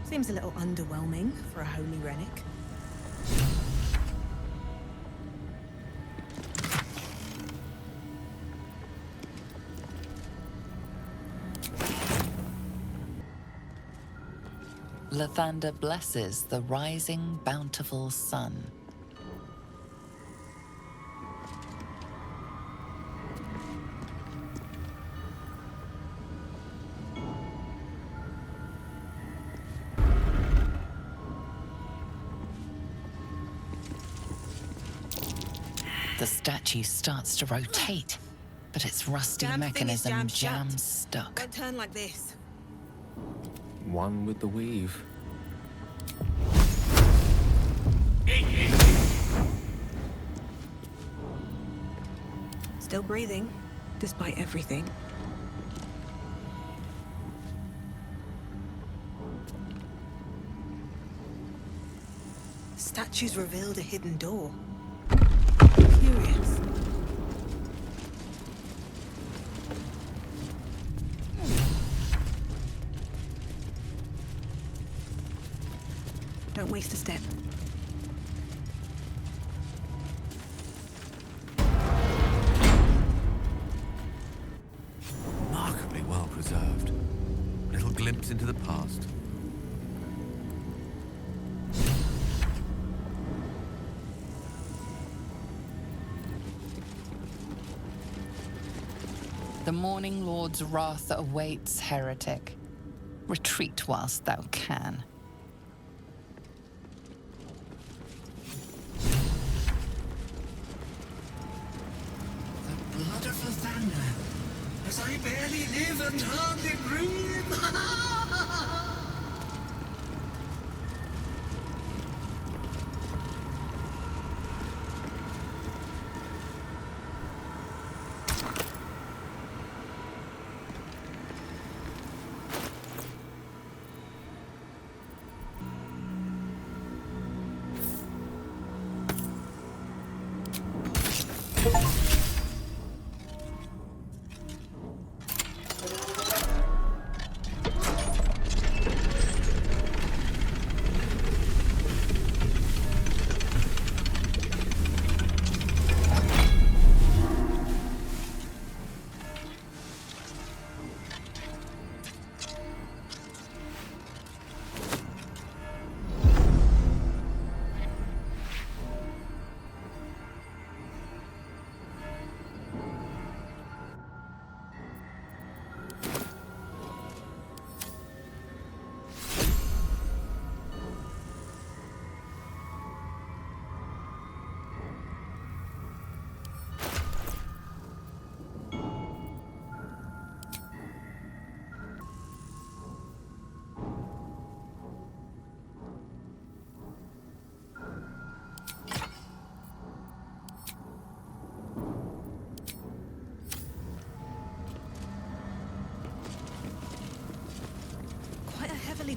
Seems a little underwhelming for a holy relic. Lathander blesses the rising, bountiful sun. The statue starts to rotate, but its rusty mechanism jams stuck. Don't turn like this. One with the weave. Still breathing, despite everything. Statues revealed a hidden door. Curious. Don't waste a step. Remarkably well preserved. Little glimpse into the past. The Morning Lord's wrath awaits, heretic. Retreat whilst thou can. The blood of Lathander, as I barely live and hardly breathe.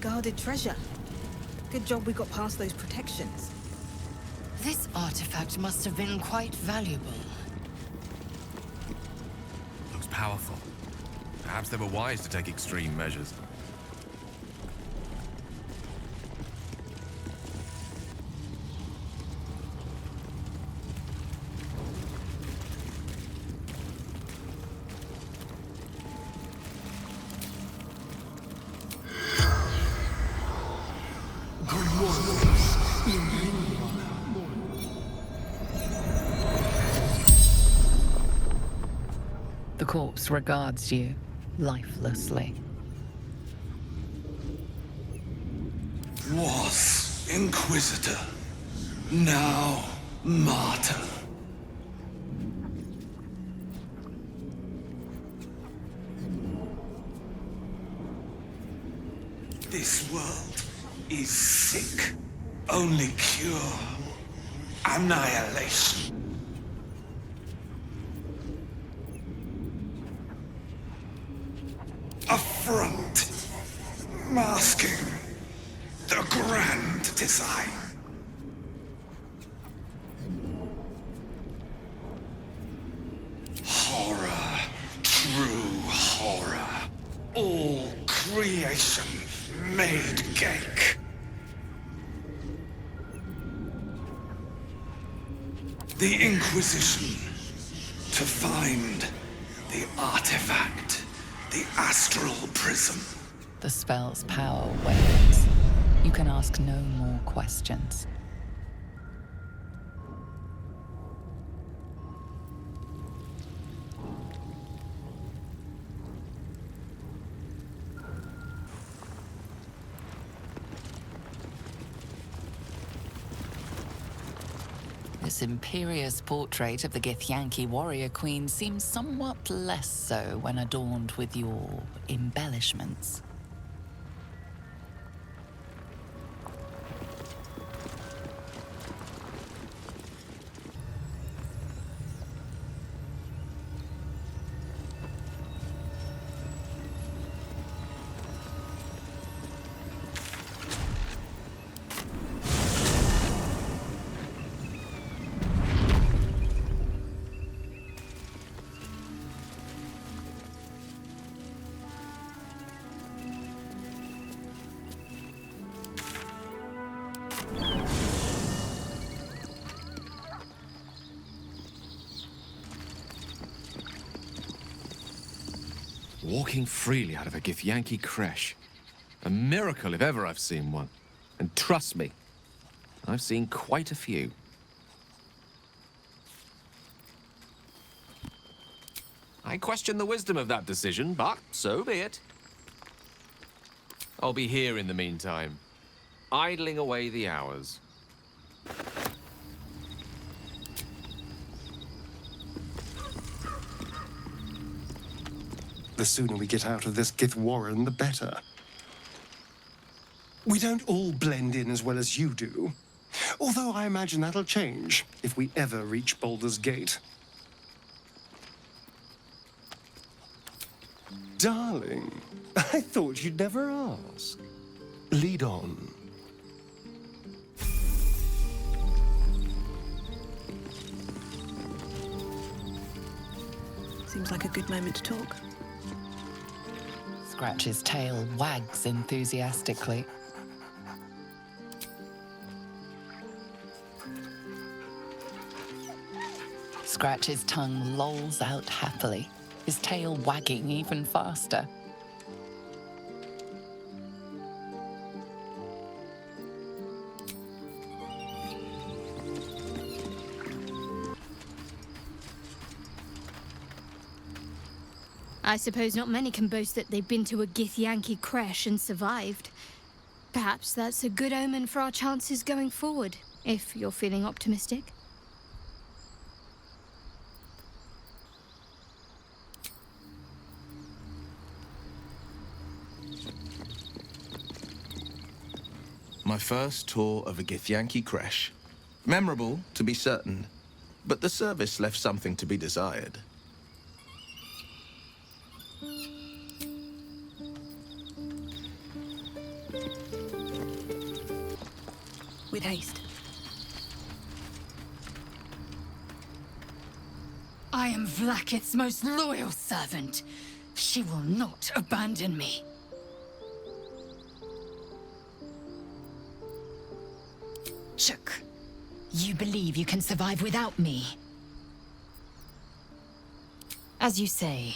guarded treasure. Good job we got past those protections. This artifact must have been quite valuable. Looks powerful. Perhaps they were wise to take extreme measures. The corpse regards you lifelessly. Was Inquisitor, now martyr. This world is sick. Only cure. Annihilation. Affront. Masking the grand design. Horror. True horror. All creation made cake. The Inquisition to find the artifact, the Astral Prism. The spell's power wanes. You can ask no more questions. This imperious portrait of the Githyanki warrior queen seems somewhat less so when adorned with your embellishments. Walking freely out of a Githyanki Creche. A miracle if ever I've seen one. And trust me, I've seen quite a few. I question the wisdom of that decision, but so be it. I'll be here in the meantime, idling away the hours. The sooner we get out of this Githwarren, the better. We don't all blend in as well as you do. Although I imagine that'll change if we ever reach Baldur's Gate. Darling, I thought you'd never ask. Lead on. Seems like a good moment to talk. Scratch's tail wags enthusiastically. Scratch's tongue lolls out happily, his tail wagging even faster. I suppose not many can boast that they've been to a Githyanki Creche and survived. Perhaps that's a good omen for our chances going forward, if you're feeling optimistic. My first tour of a Githyanki Creche. Memorable, to be certain, but the service left something to be desired. with haste. I am Vlaakith's most loyal servant. She will not abandon me. Chook, you believe you can survive without me? As you say,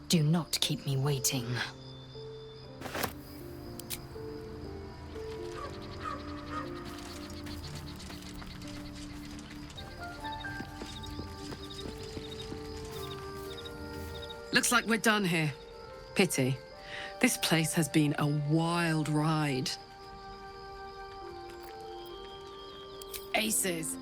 do not keep me waiting. Looks like we're done here. Pity. This place has been a wild ride. Aces.